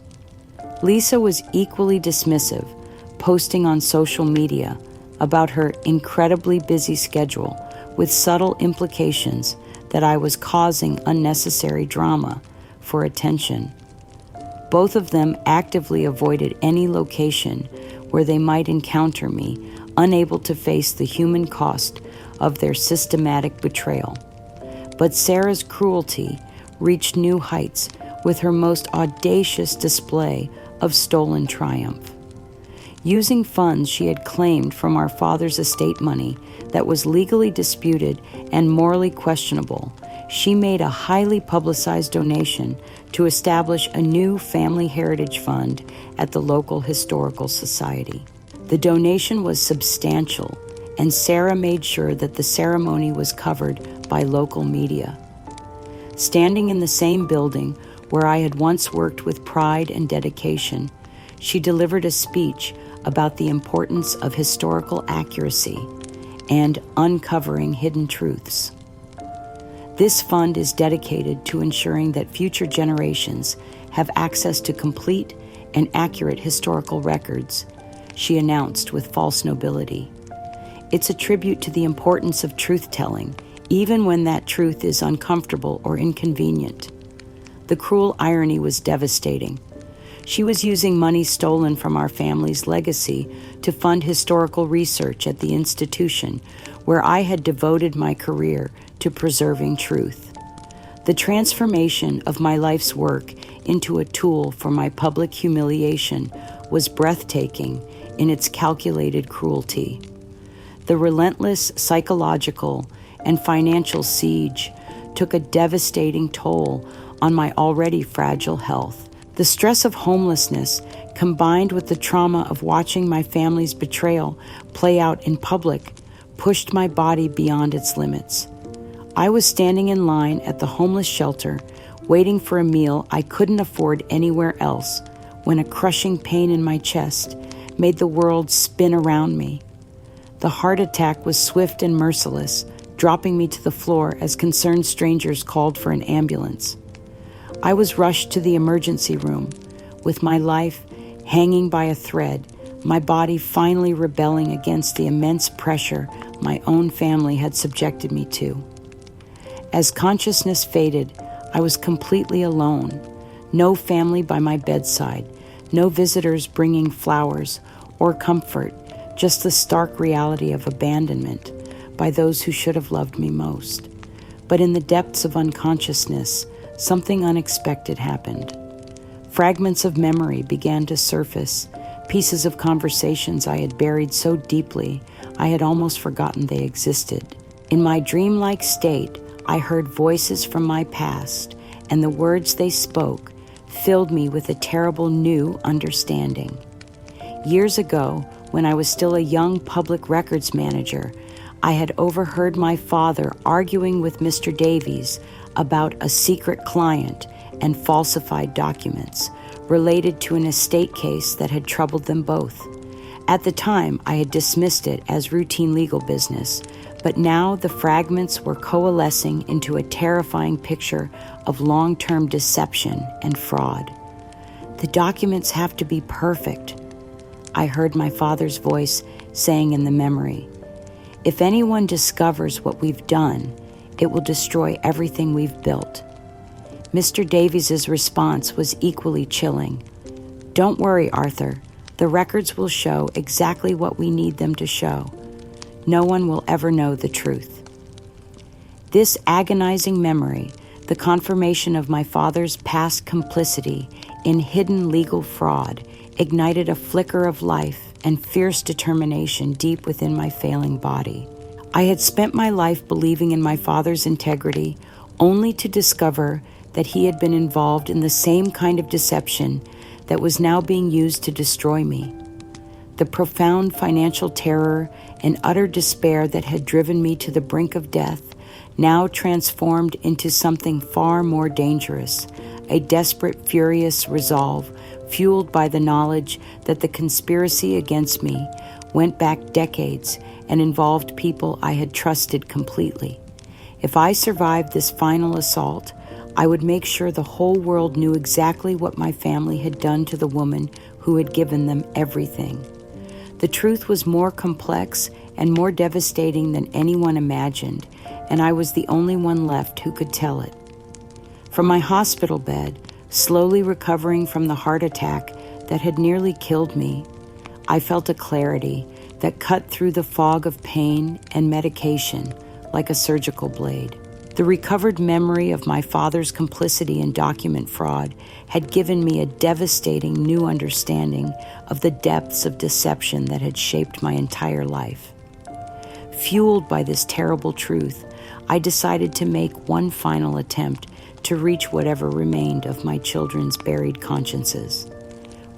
Lisa was equally dismissive, posting on social media about her incredibly busy schedule with subtle implications that I was causing unnecessary drama for attention. Both of them actively avoided any location where they might encounter me, unable to face the human cost of their systematic betrayal. But Sarah's cruelty reached new heights with her most audacious display of stolen triumph. Using funds she had claimed from our father's estate money that was legally disputed and morally questionable, she made a highly publicized donation to establish a new family heritage fund at the local historical society. The donation was substantial, and Sarah made sure that the ceremony was covered by local media. Standing in the same building where I had once worked with pride and dedication, she delivered a speech about the importance of historical accuracy and uncovering hidden truths. This fund is dedicated to ensuring that future generations have access to complete and accurate historical records, she announced with false nobility. It's a tribute to the importance of truth-telling, even when that truth is uncomfortable or inconvenient. The cruel irony was devastating. She was using money stolen from our family's legacy to fund historical research at the institution where I had devoted my career to preserving truth. The transformation of my life's work into a tool for my public humiliation was breathtaking in its calculated cruelty. The relentless psychological and financial siege took a devastating toll on my already fragile health. The stress of homelessness, combined with the trauma of watching my family's betrayal play out in public, pushed my body beyond its limits. I was standing in line at the homeless shelter, waiting for a meal I couldn't afford anywhere else, when a crushing pain in my chest made the world spin around me. The heart attack was swift and merciless, dropping me to the floor as concerned strangers called for an ambulance. I was rushed to the emergency room, with my life hanging by a thread, my body finally rebelling against the immense pressure my own family had subjected me to. As consciousness faded, I was completely alone, No family by my bedside, no visitors bringing flowers or comfort, just the stark reality of abandonment by those who should have loved me most. But in the depths of unconsciousness, something unexpected happened. Fragments of memory began to surface, pieces of conversations I had buried so deeply I had almost forgotten they existed. In my dreamlike state, I heard voices from my past, and the words they spoke filled me with a terrible new understanding. Years ago, when I was still a young public records manager, I had overheard my father arguing with Mr. Davies about a secret client and falsified documents related to an estate case that had troubled them both. At the time, I had dismissed it as routine legal business, but now the fragments were coalescing into a terrifying picture of long-term deception and fraud. "The documents have to be perfect," I heard my father's voice saying in the memory. "If anyone discovers what we've done, it will destroy everything we've built." Mr. Davies's response was equally chilling. "Don't worry, Arthur. The records will show exactly what we need them to show. No one will ever know the truth." This agonizing memory, the confirmation of my father's past complicity in hidden legal fraud, ignited a flicker of life and fierce determination deep within my failing body. I had spent my life believing in my father's integrity, only to discover that he had been involved in the same kind of deception that was now being used to destroy me. The profound financial terror and utter despair that had driven me to the brink of death now transformed into something far more dangerous, a desperate, furious resolve fueled by the knowledge that the conspiracy against me went back decades and involved people I had trusted completely. If I survived this final assault, I would make sure the whole world knew exactly what my family had done to the woman who had given them everything. The truth was more complex and more devastating than anyone imagined, and I was the only one left who could tell it. From my hospital bed, slowly recovering from the heart attack that had nearly killed me, I felt a clarity that cut through the fog of pain and medication like a surgical blade. The recovered memory of my father's complicity in document fraud had given me a devastating new understanding of the depths of deception that had shaped my entire life. Fueled by this terrible truth, I decided to make one final attempt to reach whatever remained of my children's buried consciences.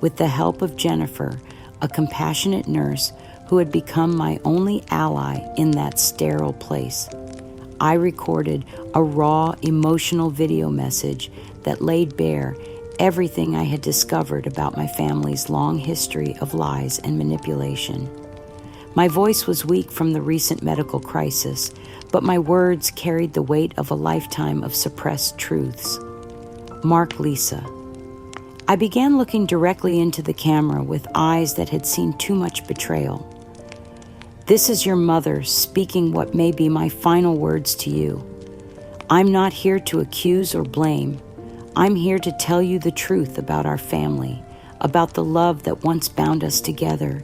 With the help of Jennifer, a compassionate nurse who had become my only ally in that sterile place, I recorded a raw, emotional video message that laid bare everything I had discovered about my family's long history of lies and manipulation. My voice was weak from the recent medical crisis, but my words carried the weight of a lifetime of suppressed truths. Mark Lisa. I began looking directly into the camera with eyes that had seen too much betrayal. "This is your mother speaking what may be my final words to you. I'm not here to accuse or blame. I'm here to tell you the truth about our family, about the love that once bound us together,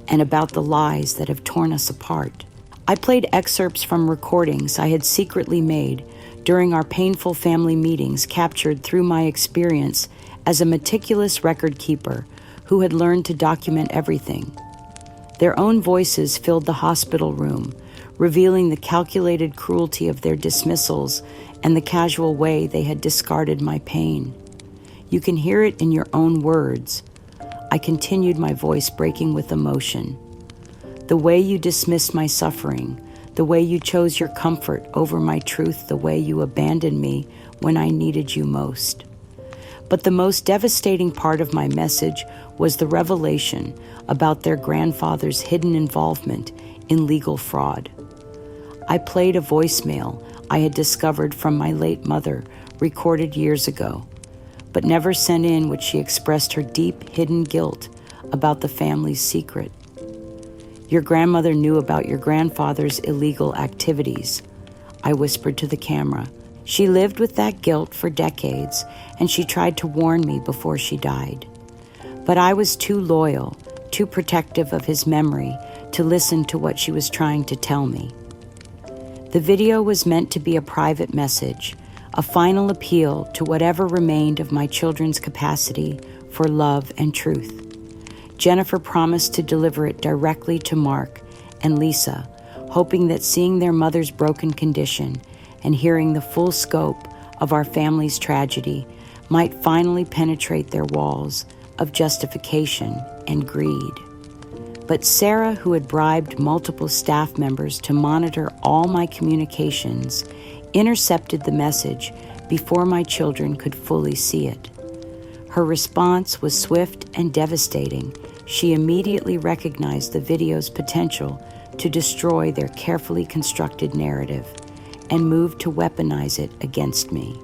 and about the lies that have torn us apart." I played excerpts from recordings I had secretly made during our painful family meetings, captured through my experience as a meticulous record keeper who had learned to document everything. Their own voices filled the hospital room, revealing the calculated cruelty of their dismissals and the casual way they had discarded my pain. "You can hear it in your own words," I continued, my voice breaking with emotion. "The way you dismissed my suffering, the way you chose your comfort over my truth, the way you abandoned me when I needed you most." But the most devastating part of my message was the revelation about their grandfather's hidden involvement in legal fraud. I played a voicemail I had discovered from my late mother, recorded years ago, but never sent in, which she expressed her deep hidden guilt about the family's secret. "Your grandmother knew about your grandfather's illegal activities," I whispered to the camera. She lived with that guilt for decades, and she tried to warn me before she died. But I was too loyal, too protective of his memory to listen to what she was trying to tell me. The video was meant to be a private message, a final appeal to whatever remained of my children's capacity for love and truth. Jennifer promised to deliver it directly to Mark and Lisa, hoping that seeing their mother's broken condition and hearing the full scope of our family's tragedy might finally penetrate their walls of justification and greed. But Sarah, who had bribed multiple staff members to monitor all my communications, intercepted the message before my children could fully see it. Her response was swift and devastating. She immediately recognized the video's potential to destroy their carefully constructed narrative and moved to weaponize it against me.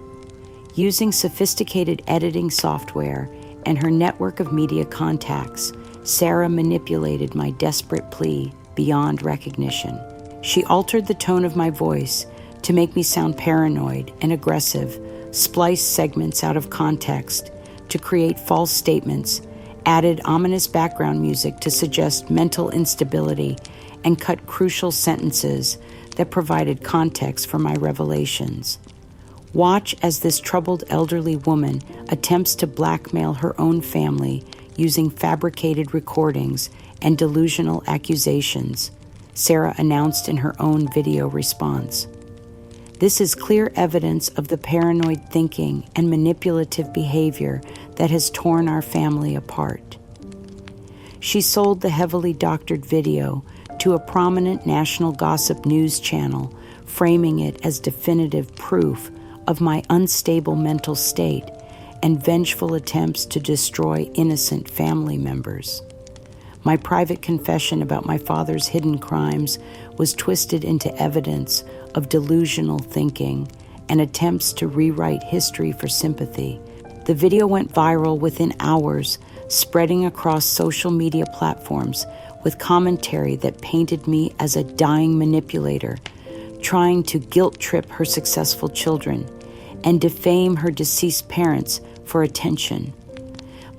Using sophisticated editing software and her network of media contacts, Sarah manipulated my desperate plea beyond recognition. She altered the tone of my voice to make me sound paranoid and aggressive, spliced segments out of context to create false statements, added ominous background music to suggest mental instability, and cut crucial sentences that provided context for my revelations. Watch as this troubled elderly woman attempts to blackmail her own family using fabricated recordings and delusional accusations, Sarah announced in her own video response. This is clear evidence of the paranoid thinking and manipulative behavior that has torn our family apart. She sold the heavily doctored video to a prominent national gossip news channel, framing it as definitive proof of my unstable mental state and vengeful attempts to destroy innocent family members. My private confession about my father's hidden crimes was twisted into evidence of delusional thinking and attempts to rewrite history for sympathy. The video went viral within hours, spreading across social media platforms with commentary that painted me as a dying manipulator, trying to guilt-trip her successful children and defame her deceased parents for attention.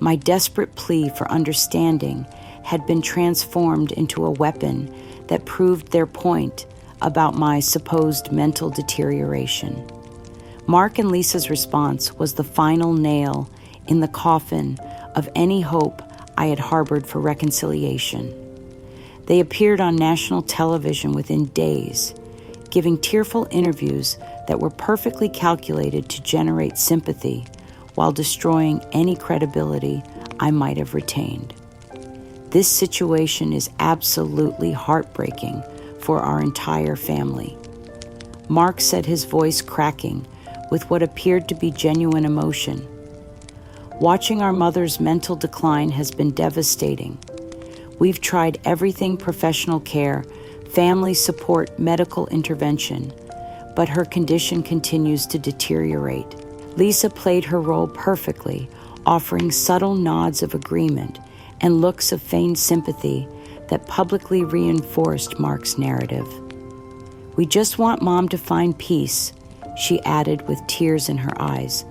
My desperate plea for understanding had been transformed into a weapon that proved their point about my supposed mental deterioration. Mark and Lisa's response was the final nail in the coffin of any hope I had harbored for reconciliation. They appeared on national television within days, giving tearful interviews that were perfectly calculated to generate sympathy while destroying any credibility I might have retained. This situation is absolutely heartbreaking for our entire family. Mark said, his voice cracking with what appeared to be genuine emotion. Watching our mother's mental decline has been devastating. We've tried everything: professional care, family support, medical intervention, but her condition continues to deteriorate. Lisa played her role perfectly, offering subtle nods of agreement and looks of feigned sympathy that publicly reinforced Mark's narrative. "We just want Mom to find peace," she added with tears in her eyes.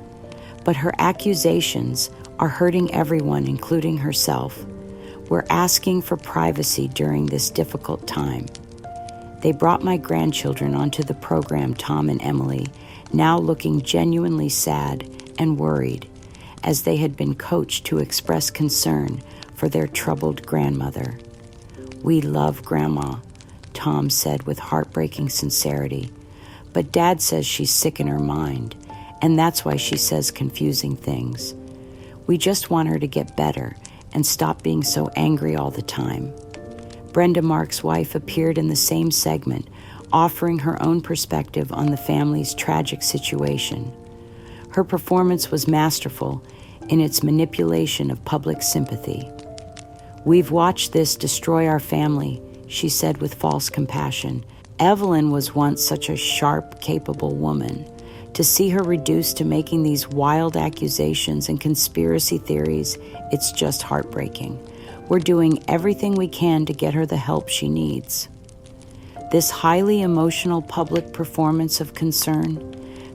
But her accusations are hurting everyone, including herself. We're asking for privacy during this difficult time. They brought my grandchildren onto the program, Tom and Emily, now looking genuinely sad and worried, as they had been coached to express concern for their troubled grandmother. "We love Grandma," Tom said with heartbreaking sincerity, "but Dad says she's sick in her mind, and that's why she says confusing things. We just want her to get better and stop being so angry all the time." Brenda, Mark's wife, appeared in the same segment, offering her own perspective on the family's tragic situation. Her performance was masterful in its manipulation of public sympathy. "We've watched this destroy our family," she said with false compassion. "Evelyn was once such a sharp, capable woman. To see her reduced to making these wild accusations and conspiracy theories, it's just heartbreaking. We're doing everything we can to get her the help she needs." This highly emotional public performance of concern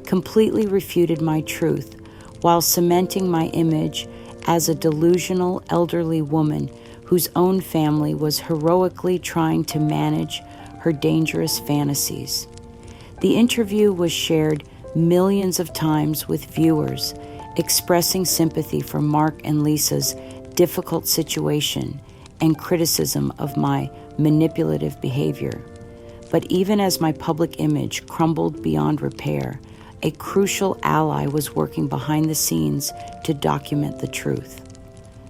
completely refuted my truth while cementing my image as a delusional elderly woman whose own family was heroically trying to manage her dangerous fantasies. The interview was shared millions of times with viewers, expressing sympathy for Mark and Lisa's difficult situation and criticism of my manipulative behavior. But even as my public image crumbled beyond repair, a crucial ally was working behind the scenes to document the truth.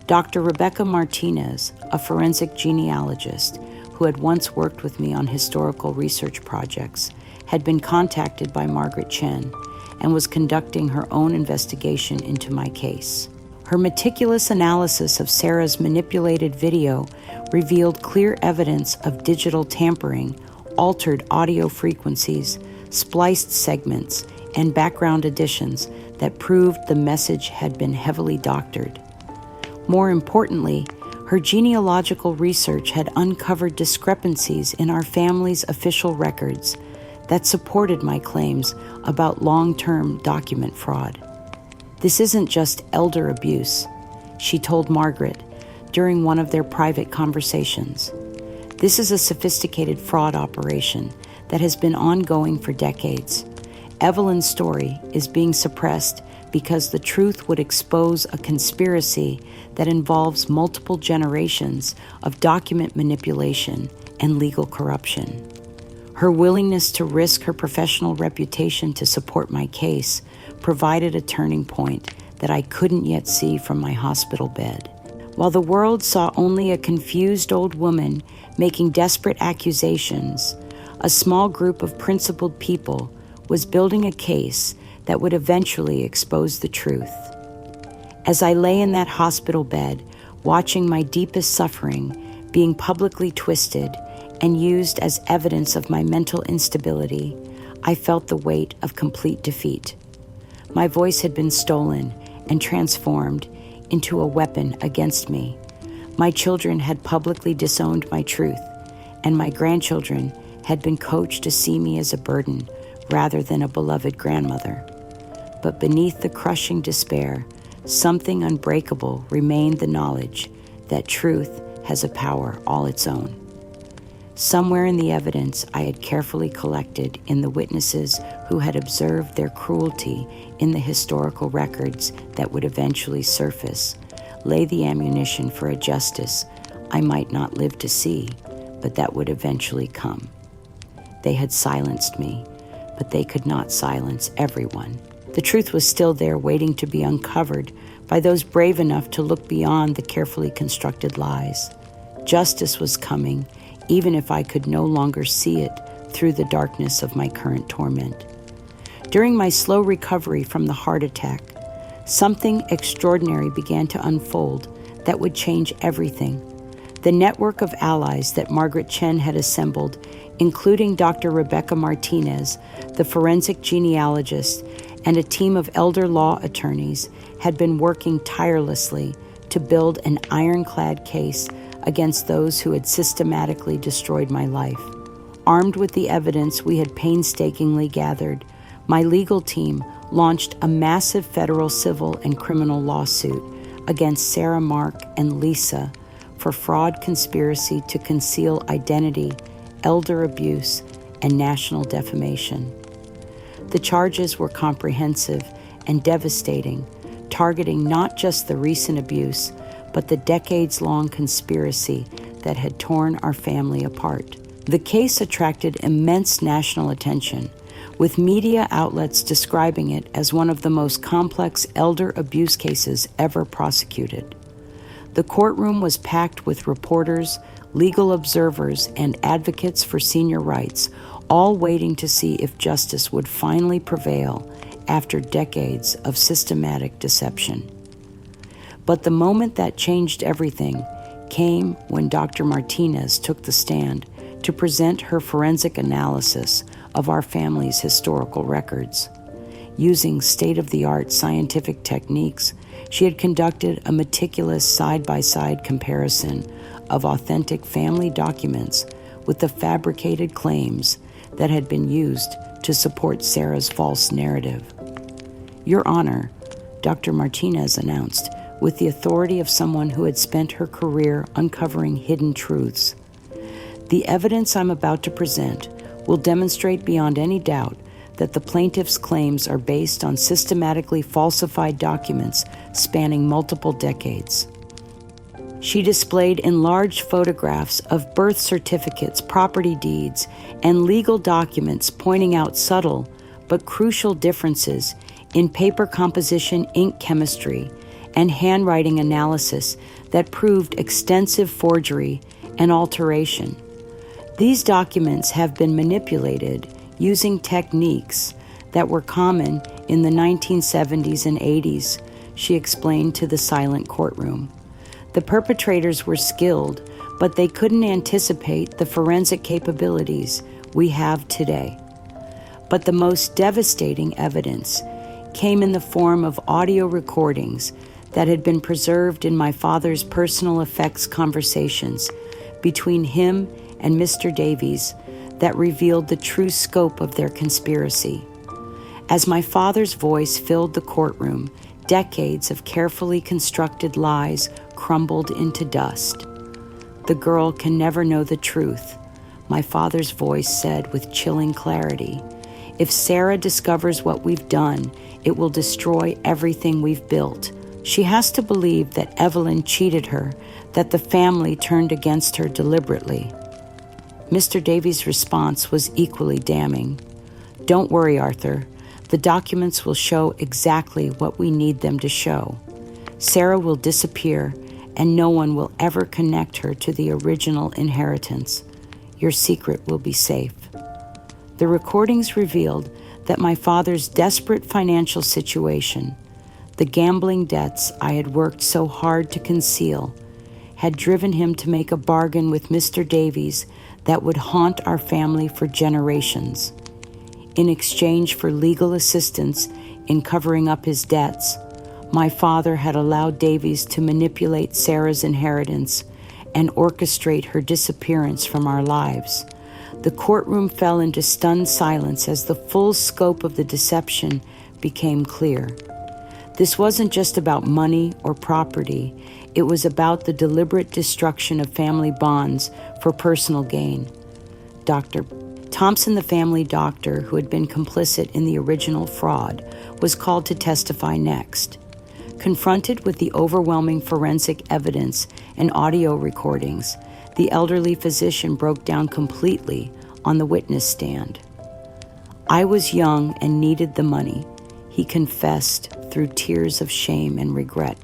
Dr. Rebecca Martinez, a forensic genealogist who had once worked with me on historical research projects, had been contacted by Margaret Chen and was conducting her own investigation into my case. Her meticulous analysis of Sarah's manipulated video revealed clear evidence of digital tampering, altered audio frequencies, spliced segments, and background additions that proved the message had been heavily doctored. More importantly, her genealogical research had uncovered discrepancies in our family's official records that supported my claims about long-term document fraud. "This isn't just elder abuse," she told Margaret during one of their private conversations. "This is a sophisticated fraud operation that has been ongoing for decades. Evelyn's story is being suppressed because the truth would expose a conspiracy that involves multiple generations of document manipulation and legal corruption." Her willingness to risk her professional reputation to support my case provided a turning point that I couldn't yet see from my hospital bed. While the world saw only a confused old woman making desperate accusations, a small group of principled people was building a case that would eventually expose the truth. As I lay in that hospital bed, watching my deepest suffering being publicly twisted and used as evidence of my mental instability, I felt the weight of complete defeat. My voice had been stolen and transformed into a weapon against me. My children had publicly disowned my truth, and my grandchildren had been coached to see me as a burden rather than a beloved grandmother. But beneath the crushing despair, something unbreakable remained: the knowledge that truth has a power all its own. Somewhere in the evidence I had carefully collected in the witnesses who had observed their cruelty in the historical records that would eventually surface lay the ammunition for a justice I might not live to see, but that would eventually come. They had silenced me, but they could not silence everyone. The truth was still there, waiting to be uncovered by those brave enough to look beyond the carefully constructed lies. Justice was coming, even if I could no longer see it through the darkness of my current torment. During my slow recovery from the heart attack, something extraordinary began to unfold that would change everything. The network of allies that Margaret Chen had assembled, including Dr. Rebecca Martinez, the forensic genealogist, and a team of elder law attorneys, had been working tirelessly to build an ironclad case against those who had systematically destroyed my life. Armed with the evidence we had painstakingly gathered, my legal team launched a massive federal civil and criminal lawsuit against Sarah, Mark, and Lisa for fraud, conspiracy to conceal identity, elder abuse, and national defamation. The charges were comprehensive and devastating, targeting not just the recent abuse, but the decades-long conspiracy that had torn our family apart. The case attracted immense national attention, with media outlets describing it as one of the most complex elder abuse cases ever prosecuted. The courtroom was packed with reporters, legal observers, and advocates for senior rights, all waiting to see if justice would finally prevail after decades of systematic deception. But the moment that changed everything came when Dr. Martinez took the stand to present her forensic analysis of our family's historical records. Using state-of-the-art scientific techniques, she had conducted a meticulous side-by-side comparison of authentic family documents with the fabricated claims that had been used to support Sarah's false narrative. "Your Honor," Dr. Martinez announced, with the authority of someone who had spent her career uncovering hidden truths. "The evidence I'm about to present will demonstrate beyond any doubt that the plaintiff's claims are based on systematically falsified documents spanning multiple decades." She displayed enlarged photographs of birth certificates, property deeds, and legal documents pointing out subtle but crucial differences in paper composition, ink chemistry, and handwriting analysis that proved extensive forgery and alteration. These documents have been manipulated using techniques that were common in the 1970s and 80s, she explained to the silent courtroom. The perpetrators were skilled, but they couldn't anticipate the forensic capabilities we have today. But the most devastating evidence came in the form of audio recordings that had been preserved in my father's personal effects conversations between him and Mr. Davies that revealed the true scope of their conspiracy. As my father's voice filled the courtroom, decades of carefully constructed lies crumbled into dust. "The girl can never know the truth," my father's voice said with chilling clarity. "If Sarah discovers what we've done, it will destroy everything we've built. She has to believe that Evelyn cheated her, that the family turned against her deliberately." Mr. Davies' response was equally damning. "Don't worry, Arthur. The documents will show exactly what we need them to show. Sarah will disappear, and no one will ever connect her to the original inheritance. Your secret will be safe." The recordings revealed that my father's desperate financial situation, the gambling debts I had worked so hard to conceal, had driven him to make a bargain with Mr. Davies that would haunt our family for generations. In exchange for legal assistance in covering up his debts, my father had allowed Davies to manipulate Sarah's inheritance and orchestrate her disappearance from our lives. The courtroom fell into stunned silence as the full scope of the deception became clear. This wasn't just about money or property. It was about the deliberate destruction of family bonds for personal gain. Dr. Thompson, the family doctor who had been complicit in the original fraud, was called to testify next. Confronted with the overwhelming forensic evidence and audio recordings, the elderly physician broke down completely on the witness stand. "I was young and needed the money," he confessed through tears of shame and regret.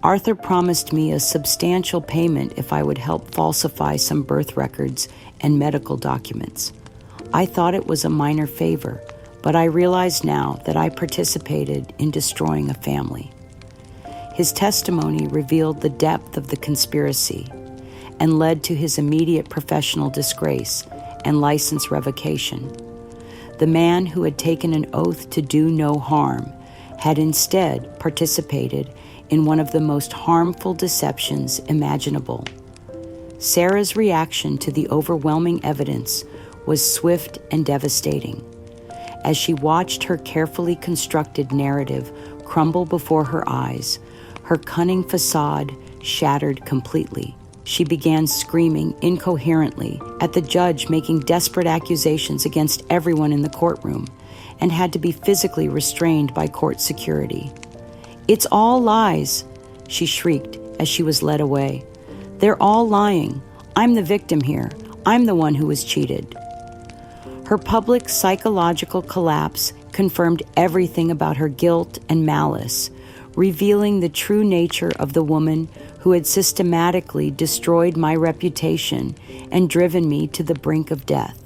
"Arthur promised me a substantial payment if I would help falsify some birth records and medical documents. I thought it was a minor favor, but I realize now that I participated in destroying a family." His testimony revealed the depth of the conspiracy and led to his immediate professional disgrace and license revocation. The man who had taken an oath to do no harm had instead participated in one of the most harmful deceptions imaginable. Sarah's reaction to the overwhelming evidence was swift and devastating. As she watched her carefully constructed narrative crumble before her eyes, her cunning facade shattered completely. She began screaming incoherently at the judge, making desperate accusations against everyone in the courtroom, and had to be physically restrained by court security. "It's all lies," she shrieked as she was led away. "They're all lying. I'm the victim here. I'm the one who was cheated." Her public psychological collapse confirmed everything about her guilt and malice, revealing the true nature of the woman who had systematically destroyed my reputation and driven me to the brink of death.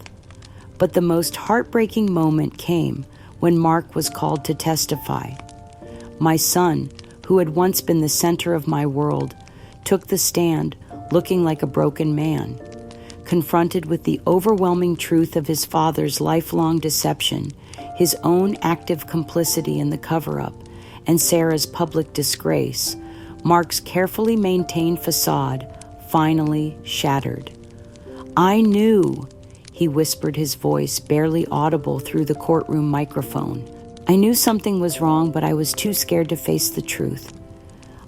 But the most heartbreaking moment came when Mark was called to testify. My son, who had once been the center of my world, took the stand looking like a broken man. Confronted with the overwhelming truth of his father's lifelong deception, his own active complicity in the cover-up, and Sarah's public disgrace, Mark's carefully maintained facade finally shattered. "I knew," he whispered, his voice barely audible through the courtroom microphone. I knew something was wrong, but I was too scared to face the truth.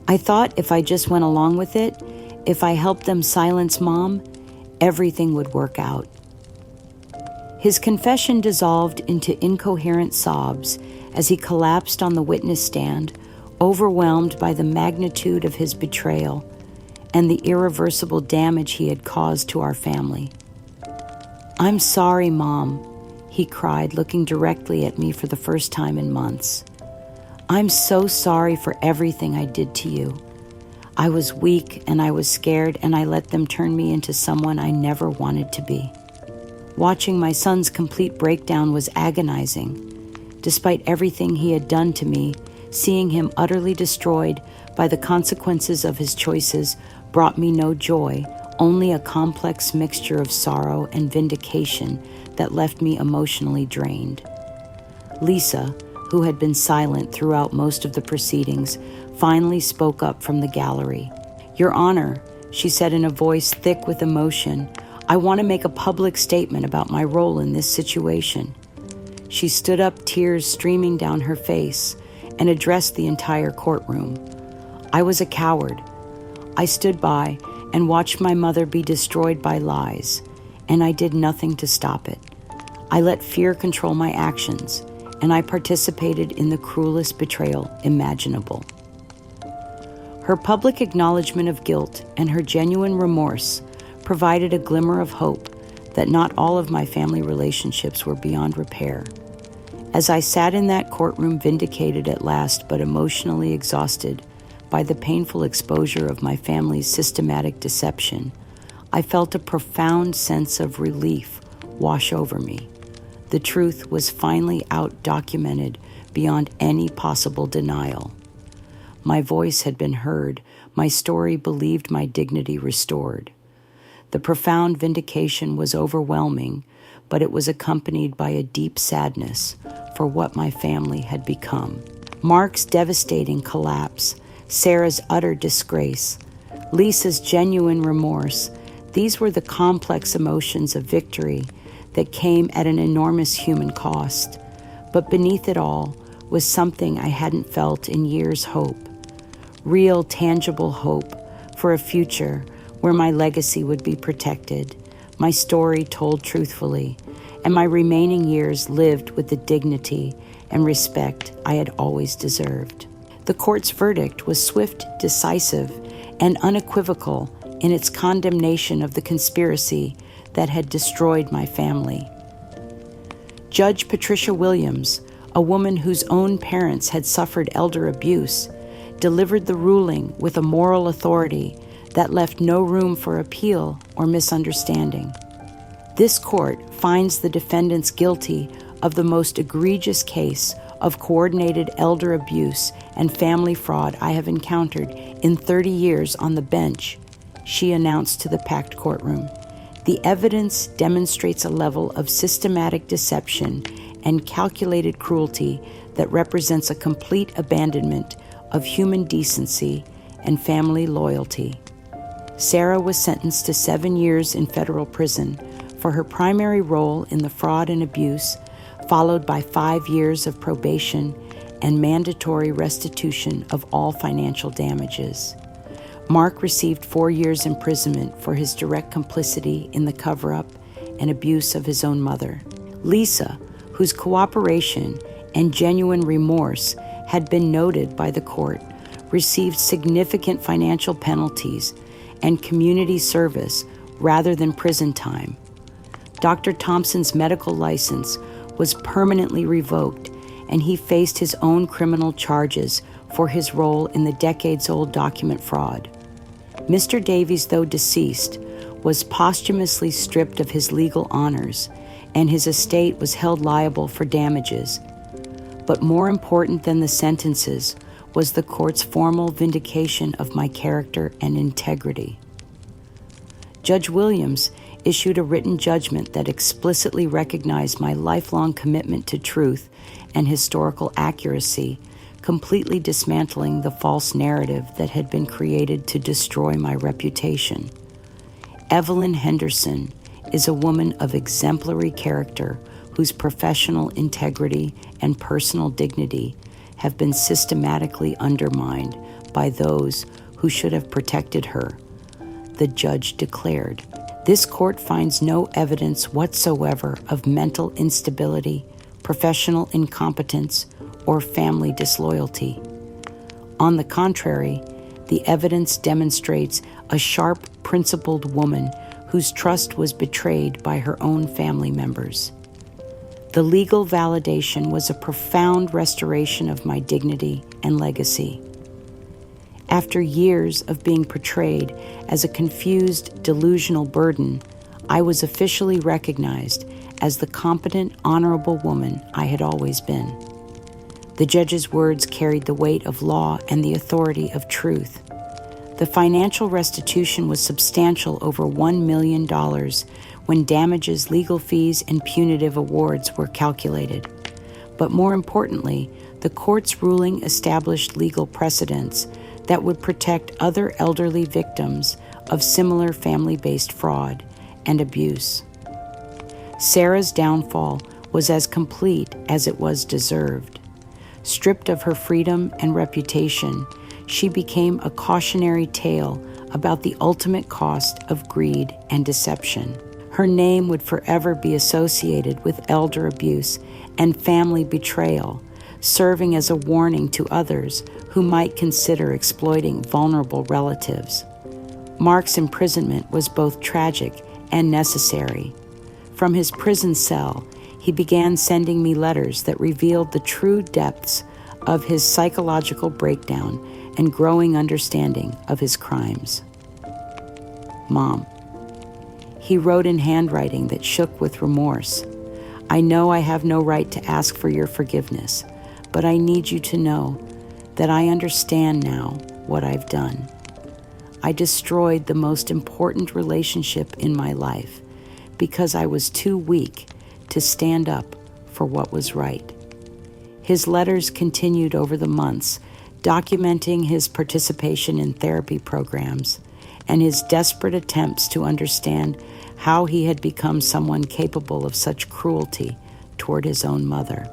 I thought if I just went along with it, if I helped them silence Mom, everything would work out. His confession dissolved into incoherent sobs as he collapsed on the witness stand, overwhelmed by the magnitude of his betrayal and the irreversible damage he had caused to our family. "I'm sorry, Mom," he cried, looking directly at me for the first time in months. "I'm so sorry for everything I did to you. I was weak and I was scared, and I let them turn me into someone I never wanted to be." Watching my son's complete breakdown was agonizing. Despite everything he had done to me, seeing him utterly destroyed by the consequences of his choices brought me no joy, only a complex mixture of sorrow and vindication that left me emotionally drained. Lisa, who had been silent throughout most of the proceedings, finally spoke up from the gallery. "Your Honor," she said in a voice thick with emotion, "I want to make a public statement about my role in this situation." She stood up, tears streaming down her face, and addressed the entire courtroom. "I was a coward. I stood by and watched my mother be destroyed by lies, and I did nothing to stop it. I let fear control my actions, and I participated in the cruelest betrayal imaginable." Her public acknowledgement of guilt and her genuine remorse provided a glimmer of hope that not all of my family relationships were beyond repair. As I sat in that courtroom, vindicated at last but emotionally exhausted by the painful exposure of my family's systematic deception, I felt a profound sense of relief wash over me. The truth was finally out, documented beyond any possible denial. My voice had been heard, my story believed, my dignity restored. The profound vindication was overwhelming, but it was accompanied by a deep sadness for what my family had become. Mark's devastating collapse, Sarah's utter disgrace, Lisa's genuine remorse, these were the complex emotions of victory that came at an enormous human cost. But beneath it all was something I hadn't felt in years: hope. Real, tangible hope for a future where my legacy would be protected, my story told truthfully, and my remaining years lived with the dignity and respect I had always deserved. The court's verdict was swift, decisive, and unequivocal in its condemnation of the conspiracy that had destroyed my family. Judge Patricia Williams, a woman whose own parents had suffered elder abuse, delivered the ruling with a moral authority that left no room for appeal or misunderstanding. This court finds the defendants guilty of the most egregious case of coordinated elder abuse and family fraud I have encountered in 30 years on the bench, she announced to the packed courtroom. The evidence demonstrates a level of systematic deception and calculated cruelty that represents a complete abandonment of human decency and family loyalty. Sarah was sentenced to 7 years in federal prison for her primary role in the fraud and abuse, followed by 5 years of probation and mandatory restitution of all financial damages. Mark received 4 years imprisonment for his direct complicity in the cover-up and abuse of his own mother. Lisa, whose cooperation and genuine remorse had been noted by the court, received significant financial penalties and community service rather than prison time. Dr. Thompson's medical license was permanently revoked, and he faced his own criminal charges for his role in the decades-old document fraud. Mr. Davies, though deceased, was posthumously stripped of his legal honors, and his estate was held liable for damages. But more important than the sentences was the court's formal vindication of my character and integrity. Judge Williams issued a written judgment that explicitly recognized my lifelong commitment to truth and historical accuracy, completely dismantling the false narrative that had been created to destroy my reputation. Evelyn Henderson, is a woman of exemplary character whose professional integrity and personal dignity have been systematically undermined by those who should have protected her, the judge declared. This court finds no evidence whatsoever of mental instability, professional incompetence, or family disloyalty. On the contrary, the evidence demonstrates a sharp, principled woman whose trust was betrayed by her own family members. The legal validation was a profound restoration of my dignity and legacy. After years of being portrayed as a confused, delusional burden, I was officially recognized as the competent, honorable woman I had always been. The judge's words carried the weight of law and the authority of truth. The financial restitution was substantial, over $1 million, when damages, legal fees, and punitive awards were calculated. But more importantly, the court's ruling established legal precedents that would protect other elderly victims of similar family-based fraud and abuse. Sarah's downfall was as complete as it was deserved. Stripped of her freedom and reputation, she became a cautionary tale about the ultimate cost of greed and deception. Her name would forever be associated with elder abuse and family betrayal, serving as a warning to others who might consider exploiting vulnerable relatives. Mark's imprisonment was both tragic and necessary. From his prison cell, he began sending me letters that revealed the true depths of his psychological breakdown and growing understanding of his crimes. Mom. He wrote in handwriting that shook with remorse. I know I have no right to ask for your forgiveness, but I need you to know that I understand now what I've done. I destroyed the most important relationship in my life because I was too weak to stand up for what was right. His letters continued over the months, documenting his participation in therapy programs and his desperate attempts to understand how he had become someone capable of such cruelty toward his own mother.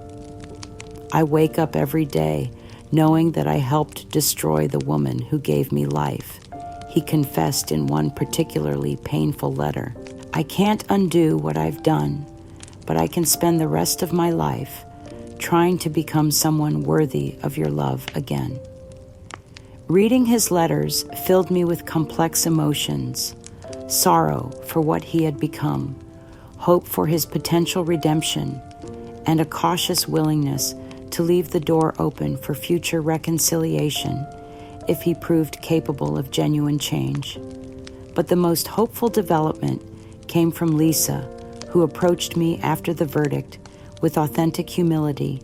I wake up every day knowing that I helped destroy the woman who gave me life, he confessed in one particularly painful letter. I can't undo what I've done, but I can spend the rest of my life trying to become someone worthy of your love again. Reading his letters filled me with complex emotions, sorrow for what he had become, hope for his potential redemption, and a cautious willingness to leave the door open for future reconciliation if he proved capable of genuine change. But the most hopeful development came from Lisa, who approached me after the verdict with authentic humility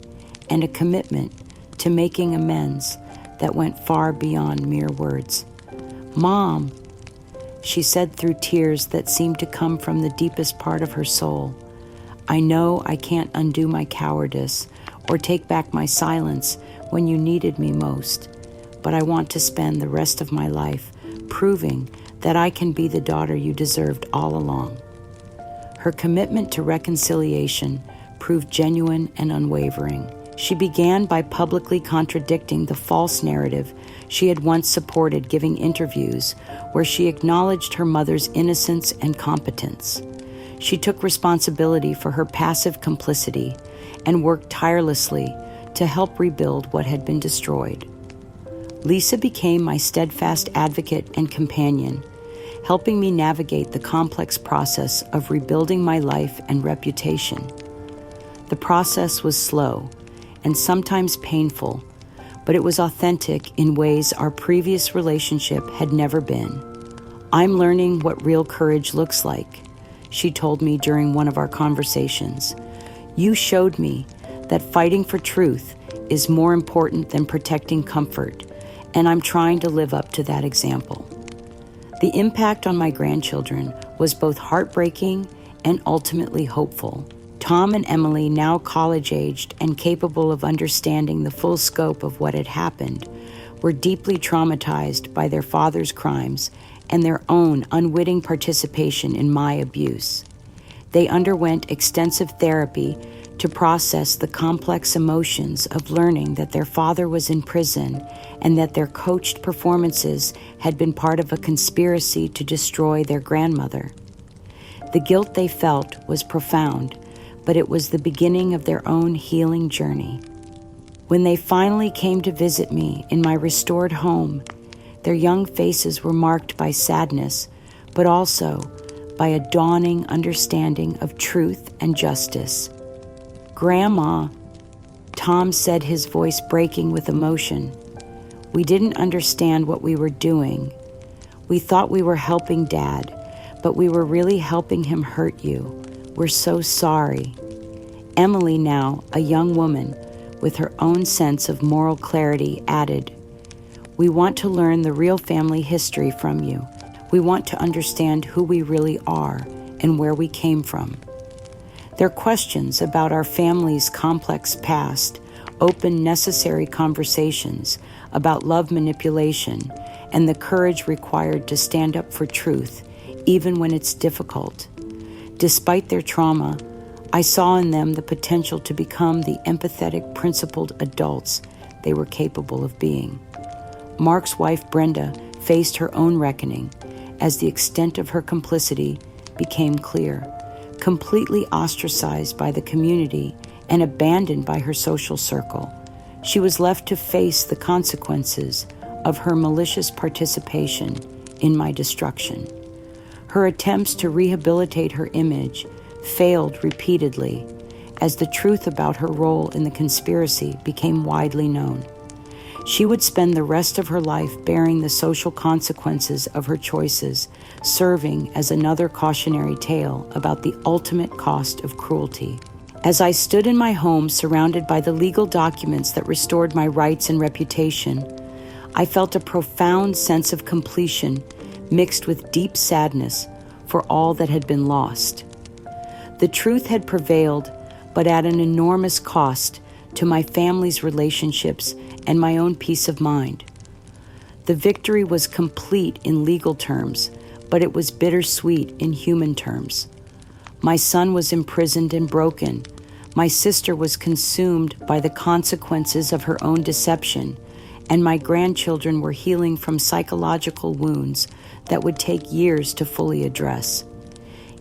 and a commitment to making amends that went far beyond mere words. Mom, she said through tears that seemed to come from the deepest part of her soul, I know I can't undo my cowardice or take back my silence when you needed me most, but I want to spend the rest of my life proving that I can be the daughter you deserved all along. Her commitment to reconciliation proved genuine and unwavering. She began by publicly contradicting the false narrative she had once supported, giving interviews where she acknowledged her mother's innocence and competence. She took responsibility for her passive complicity and worked tirelessly to help rebuild what had been destroyed. Lisa became my steadfast advocate and companion, helping me navigate the complex process of rebuilding my life and reputation. The process was slow and sometimes painful, but it was authentic in ways our previous relationship had never been. I'm learning what real courage looks like, she told me during one of our conversations. You showed me that fighting for truth is more important than protecting comfort, and I'm trying to live up to that example. The impact on my grandchildren was both heartbreaking and ultimately hopeful. Tom and Emily, now college-aged and capable of understanding the full scope of what had happened, were deeply traumatized by their father's crimes and their own unwitting participation in my abuse. They underwent extensive therapy to process the complex emotions of learning that their father was in prison and that their coached performances had been part of a conspiracy to destroy their grandmother. The guilt they felt was profound, but it was the beginning of their own healing journey. When they finally came to visit me in my restored home, their young faces were marked by sadness, but also by a dawning understanding of truth and justice. "Grandma," Tom said, his voice breaking with emotion, "we didn't understand what we were doing. We thought we were helping Dad, but we were really helping him hurt you. We're so sorry." Emily, now a young woman with her own sense of moral clarity, added, "We want to learn the real family history from you. We want to understand who we really are and where we came from." Their questions about our family's complex past opened necessary conversations about love manipulation and the courage required to stand up for truth, even when it's difficult. Despite their trauma, I saw in them the potential to become the empathetic, principled adults they were capable of being. Mark's wife, Brenda, faced her own reckoning as the extent of her complicity became clear. Completely ostracized by the community and abandoned by her social circle, she was left to face the consequences of her malicious participation in my destruction. Her attempts to rehabilitate her image failed repeatedly as the truth about her role in the conspiracy became widely known. She would spend the rest of her life bearing the social consequences of her choices, serving as another cautionary tale about the ultimate cost of cruelty. As I stood in my home surrounded by the legal documents that restored my rights and reputation, I felt a profound sense of completion mixed with deep sadness for all that had been lost. The truth had prevailed, but at an enormous cost to my family's relationships and my own peace of mind. The victory was complete in legal terms, but it was bittersweet in human terms. My son was imprisoned and broken. My sister was consumed by the consequences of her own deception, and my grandchildren were healing from psychological wounds that would take years to fully address.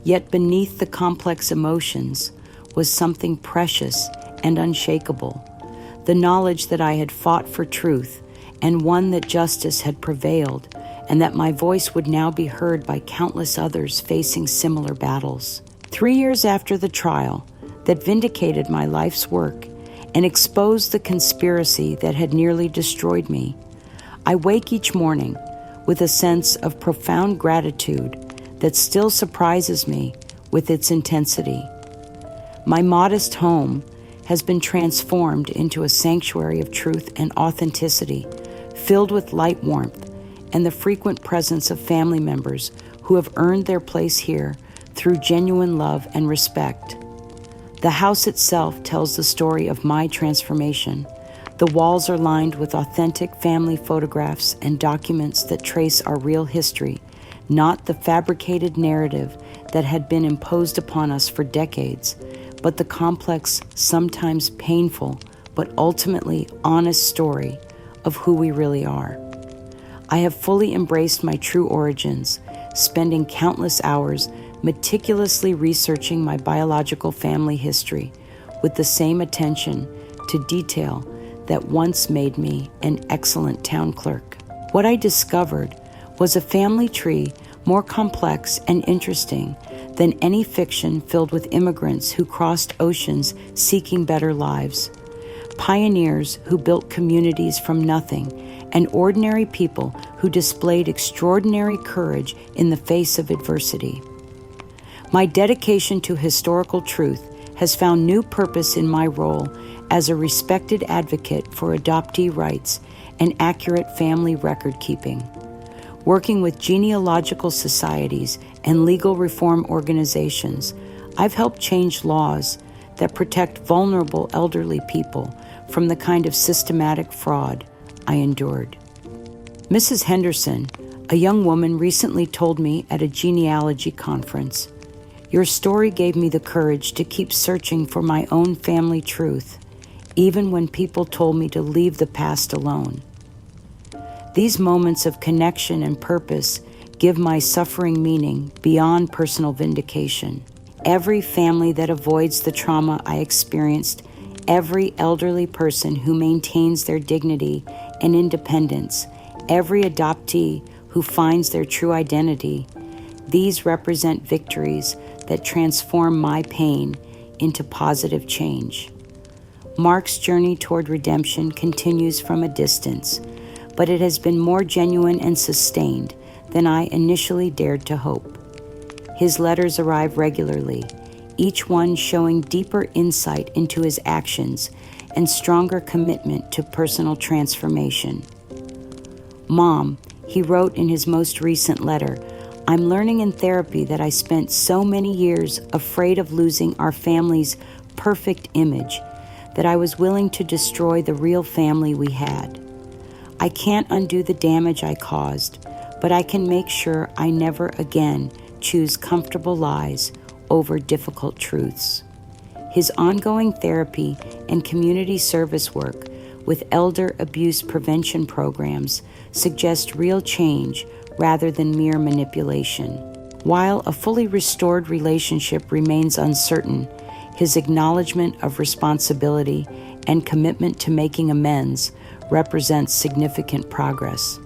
Yet beneath the complex emotions was something precious and unshakable, the knowledge that I had fought for truth and one that justice had prevailed, and that my voice would now be heard by countless others facing similar battles. 3 years after the trial that vindicated my life's work and exposed the conspiracy that had nearly destroyed me, I wake each morning with a sense of profound gratitude that still surprises me with its intensity. My modest home has been transformed into a sanctuary of truth and authenticity, filled with light, warmth, and the frequent presence of family members who have earned their place here through genuine love and respect. The house itself tells the story of my transformation. The walls are lined with authentic family photographs and documents that trace our real history, not the fabricated narrative that had been imposed upon us for decades, but the complex, sometimes painful, but ultimately honest story of who we really are. I have fully embraced my true origins, spending countless hours meticulously researching my biological family history with the same attention to detail that once made me an excellent town clerk. What I discovered was a family tree more complex and interesting than any fiction filled with immigrants who crossed oceans seeking better lives, pioneers who built communities from nothing, and ordinary people who displayed extraordinary courage in the face of adversity. My dedication to historical truth has found new purpose in my role as a respected advocate for adoptee rights and accurate family record keeping. Working with genealogical societies and legal reform organizations, I've helped change laws that protect vulnerable elderly people from the kind of systematic fraud I endured. Mrs. Henderson, a young woman, recently told me at a genealogy conference, Your story gave me the courage to keep searching for my own family truth, even when people told me to leave the past alone. These moments of connection and purpose give my suffering meaning beyond personal vindication. Every family that avoids the trauma I experienced, every elderly person who maintains their dignity and independence, every adoptee who finds their true identity, these represent victories that transform my pain into positive change. Mark's journey toward redemption continues from a distance, but it has been more genuine and sustained than I initially dared to hope. His letters arrive regularly, each one showing deeper insight into his actions and stronger commitment to personal transformation. Mom, he wrote in his most recent letter, I'm learning in therapy that I spent so many years afraid of losing our family's perfect image that I was willing to destroy the real family we had. I can't undo the damage I caused, but I can make sure I never again choose comfortable lies over difficult truths. His ongoing therapy and community service work with elder abuse prevention programs suggest real change rather than mere manipulation. While a fully restored relationship remains uncertain, his acknowledgement of responsibility and commitment to making amends represents significant progress.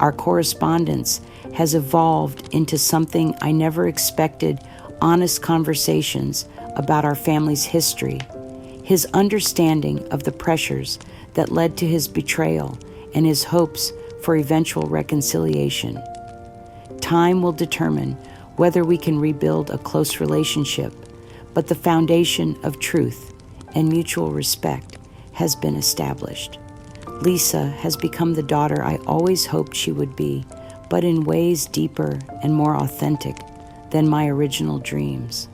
Our correspondence has evolved into something I never expected: honest conversations about our family's history, his understanding of the pressures that led to his betrayal, and his hopes for eventual reconciliation. Time will determine whether we can rebuild a close relationship, but the foundation of truth and mutual respect has been established. Lisa has become the daughter I always hoped she would be, but in ways deeper and more authentic than my original dreams.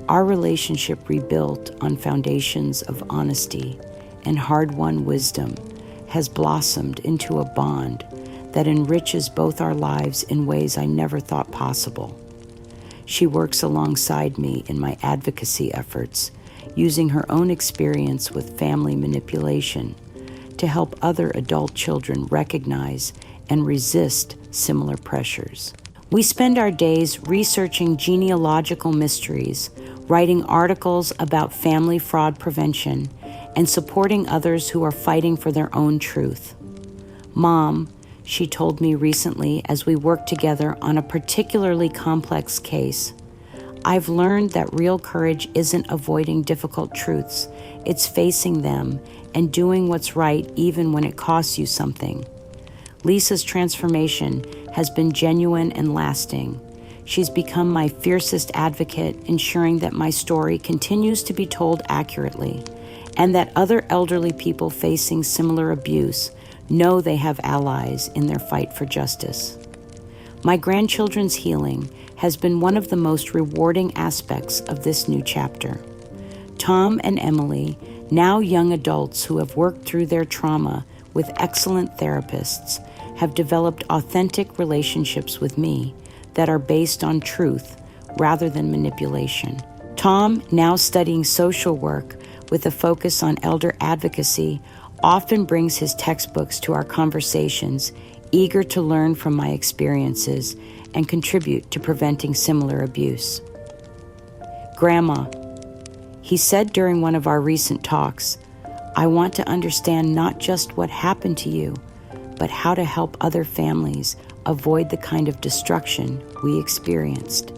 Our relationship, rebuilt on foundations of honesty and hard-won wisdom, has blossomed into a bond that enriches both our lives in ways I never thought possible. She works alongside me in my advocacy efforts, using her own experience with family manipulation to help other adult children recognize and resist similar pressures. We spend our days researching genealogical mysteries, writing articles about family fraud prevention, and supporting others who are fighting for their own truth. Mom, she told me recently as we worked together on a particularly complex case, I've learned that real courage isn't avoiding difficult truths, it's facing them and doing what's right even when it costs you something. Lisa's transformation has been genuine and lasting. She's become my fiercest advocate, ensuring that my story continues to be told accurately, and that other elderly people facing similar abuse know they have allies in their fight for justice. My grandchildren's healing has been one of the most rewarding aspects of this new chapter. Tom and Emily, now young adults who have worked through their trauma with excellent therapists, have developed authentic relationships with me that are based on truth rather than manipulation. Tom, now studying social work with a focus on elder advocacy, often brings his textbooks to our conversations, eager to learn from my experiences and contribute to preventing similar abuse. Grandma, he said during one of our recent talks, I want to understand not just what happened to you, but how to help other families avoid the kind of destruction we experienced.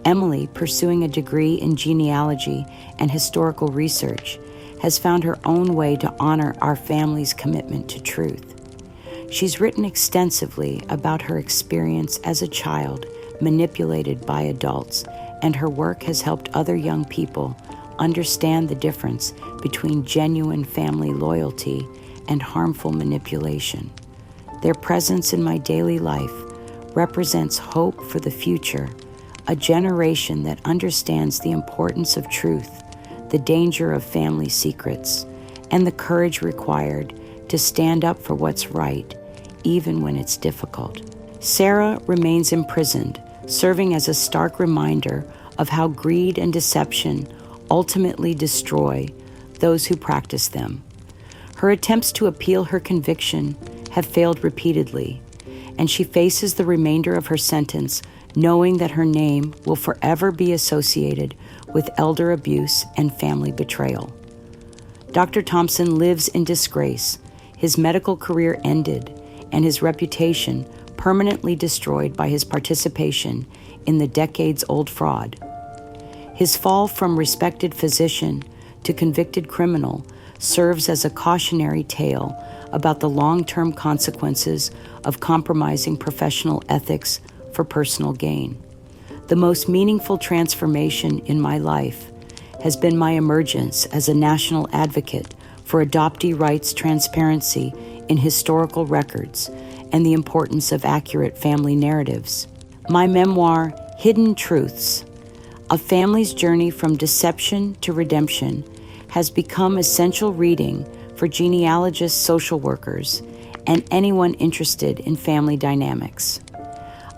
Emily, pursuing a degree in genealogy and historical research, has found her own way to honor our family's commitment to truth. She's written extensively about her experience as a child manipulated by adults, and her work has helped other young people understand the difference between genuine family loyalty and harmful manipulation. Their presence in my daily life represents hope for the future, a generation that understands the importance of truth, the danger of family secrets, and the courage required to stand up for what's right, even when it's difficult. Sarah remains imprisoned, serving as a stark reminder of how greed and deception ultimately destroy those who practice them. Her attempts to appeal her conviction have failed repeatedly, and she faces the remainder of her sentence knowing that her name will forever be associated with elder abuse and family betrayal. Dr. Thompson lives in disgrace, his medical career ended, and his reputation permanently destroyed by his participation in the decades-old fraud. His fall from respected physician to convicted criminal serves as a cautionary tale about the long-term consequences of compromising professional ethics for personal gain. The most meaningful transformation in my life has been my emergence as a national advocate for adoptee rights transparency in historical records and the importance of accurate family narratives. My memoir, Hidden Truths, A Family's Journey from Deception to Redemption, has become essential reading for genealogists, social workers, and anyone interested in family dynamics.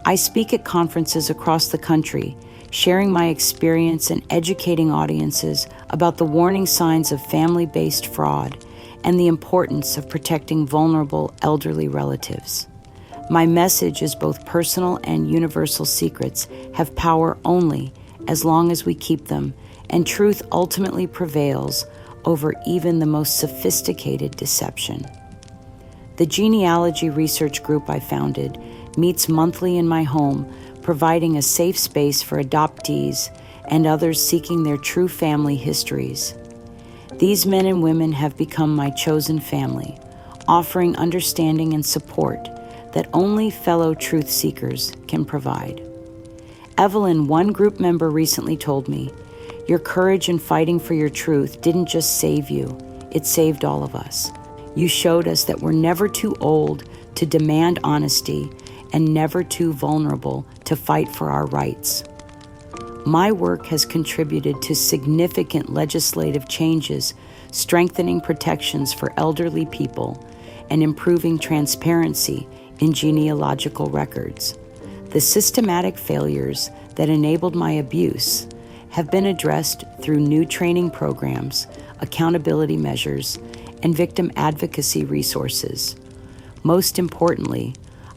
I speak at conferences across the country, sharing my experience and educating audiences about the warning signs of family-based fraud and the importance of protecting vulnerable elderly relatives. My message is both personal and universal. Secrets have power only as long as we keep them, and truth ultimately prevails over even the most sophisticated deception. The genealogy research group I founded meets monthly in my home, providing a safe space for adoptees and others seeking their true family histories. These men and women have become my chosen family, offering understanding and support that only fellow truth seekers can provide. Evelyn, one group member, recently told me, "Your courage in fighting for your truth didn't just save you, it saved all of us. You showed us that we're never too old to demand honesty and never too vulnerable to fight for our rights." My work has contributed to significant legislative changes, strengthening protections for elderly people and improving transparency in genealogical records. The systematic failures that enabled my abuse have been addressed through new training programs, accountability measures, and victim advocacy resources. Most importantly,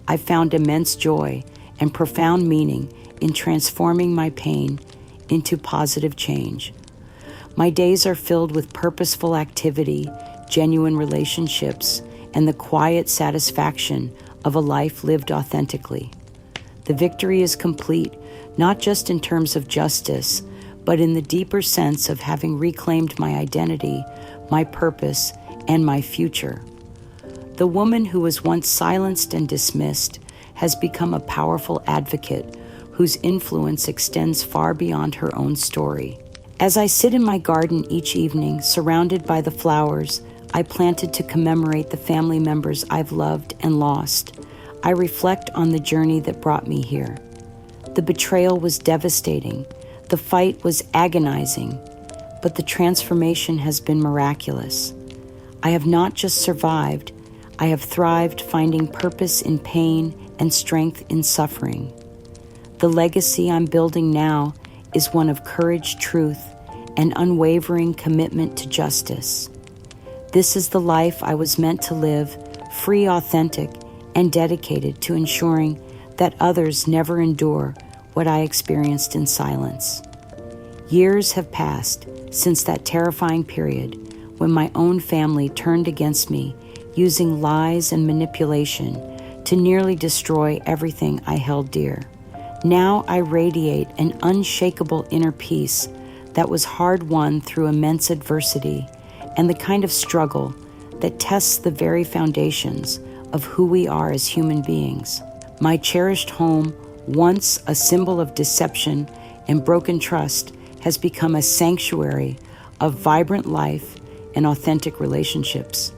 I found immense joy and profound meaning in transforming my pain into positive change. My days are filled with purposeful activity, genuine relationships, and the quiet satisfaction of a life lived authentically. The victory is complete, not just in terms of justice, but in the deeper sense of having reclaimed my identity, my purpose, and my future. The woman who was once silenced and dismissed has become a powerful advocate whose influence extends far beyond her own story. As I sit in my garden each evening, surrounded by the flowers I planted to commemorate the family members I've loved and lost, I reflect on the journey that brought me here. The betrayal was devastating. The fight was agonizing, but the transformation has been miraculous. I have not just survived, I have thrived, finding purpose in pain and strength in suffering. The legacy I'm building now is one of courage, truth, and unwavering commitment to justice. This is the life I was meant to live, free, authentic, and dedicated to ensuring that others never endure what I experienced in silence. Years have passed since that terrifying period when my own family turned against me, using lies and manipulation to nearly destroy everything I held dear. Now I radiate an unshakable inner peace that was hard-won through immense adversity and the kind of struggle that tests the very foundations of who we are as human beings. My cherished home, once a symbol of deception and broken trust, has become a sanctuary of vibrant life and authentic relationships.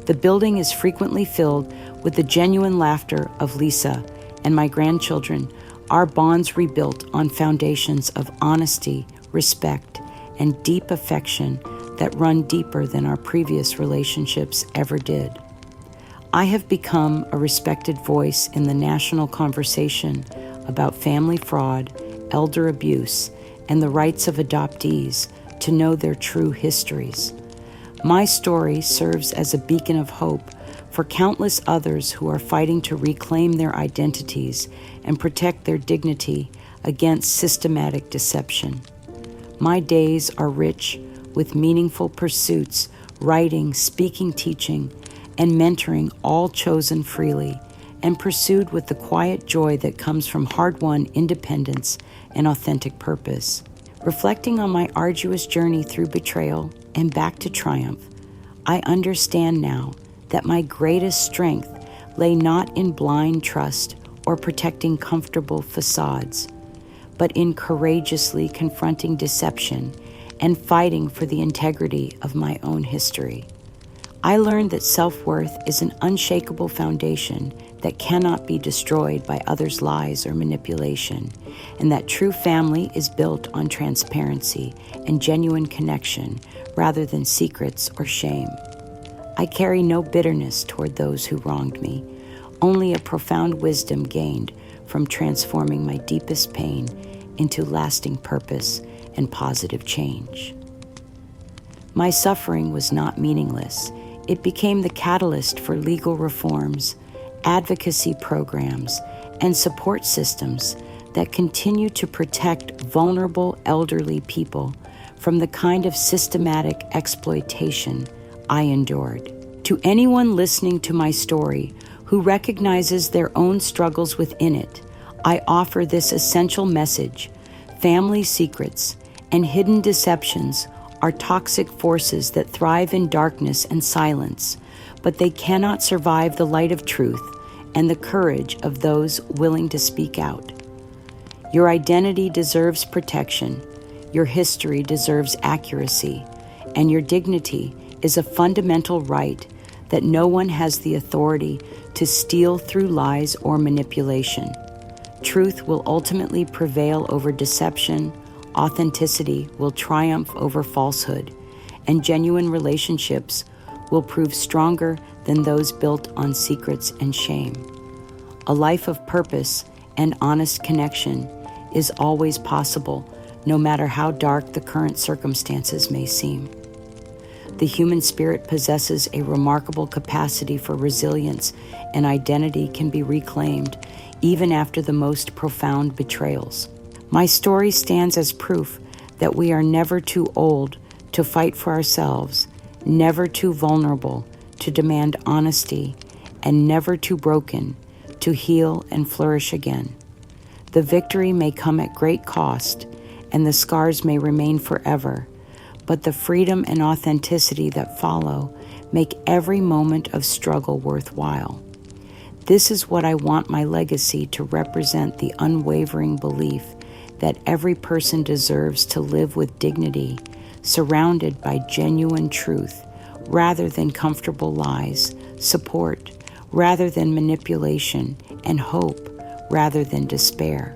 The building is frequently filled with the genuine laughter of Lisa and my grandchildren, our bonds rebuilt on foundations of honesty, respect, and deep affection that run deeper than our previous relationships ever did. I have become a respected voice in the national conversation about family fraud, elder abuse, and the rights of adoptees to know their true histories. My story serves as a beacon of hope for countless others who are fighting to reclaim their identities and protect their dignity against systematic deception. My days are rich with meaningful pursuits, writing, speaking, teaching, and mentoring, all chosen freely and pursued with the quiet joy that comes from hard-won independence and authentic purpose. Reflecting on my arduous journey through betrayal and back to triumph, I understand now that my greatest strength lay not in blind trust or protecting comfortable facades, but in courageously confronting deception and fighting for the integrity of my own history. I learned that self-worth is an unshakable foundation that cannot be destroyed by others' lies or manipulation, and that true family is built on transparency and genuine connection rather than secrets or shame. I carry no bitterness toward those who wronged me, only a profound wisdom gained from transforming my deepest pain into lasting purpose and positive change. My suffering was not meaningless. It became the catalyst for legal reforms, advocacy programs, and support systems that continue to protect vulnerable elderly people from the kind of systematic exploitation I endured. To anyone listening to my story who recognizes their own struggles within it, I offer this essential message: family secrets and hidden deceptions are toxic forces that thrive in darkness and silence, but they cannot survive the light of truth and the courage of those willing to speak out. Your identity deserves protection, your history deserves accuracy, and your dignity is a fundamental right that no one has the authority to steal through lies or manipulation. Truth will ultimately prevail over deception, authenticity will triumph over falsehood, and genuine relationships will prove stronger than those built on secrets and shame. A life of purpose and honest connection is always possible, no matter how dark the current circumstances may seem. The human spirit possesses a remarkable capacity for resilience, and identity can be reclaimed even after the most profound betrayals. My story stands as proof that we are never too old to fight for ourselves, never too vulnerable to demand honesty, and never too broken to heal and flourish again. The victory may come at great cost, and the scars may remain forever, but the freedom and authenticity that follow make every moment of struggle worthwhile. This is what I want my legacy to represent: the unwavering belief that every person deserves to live with dignity, surrounded by genuine truth rather than comfortable lies, support rather than manipulation, and hope rather than despair.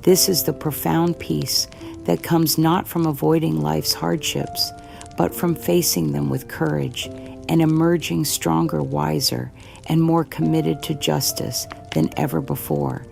This is the profound peace that comes not from avoiding life's hardships, but from facing them with courage and emerging stronger, wiser, and more committed to justice than ever before,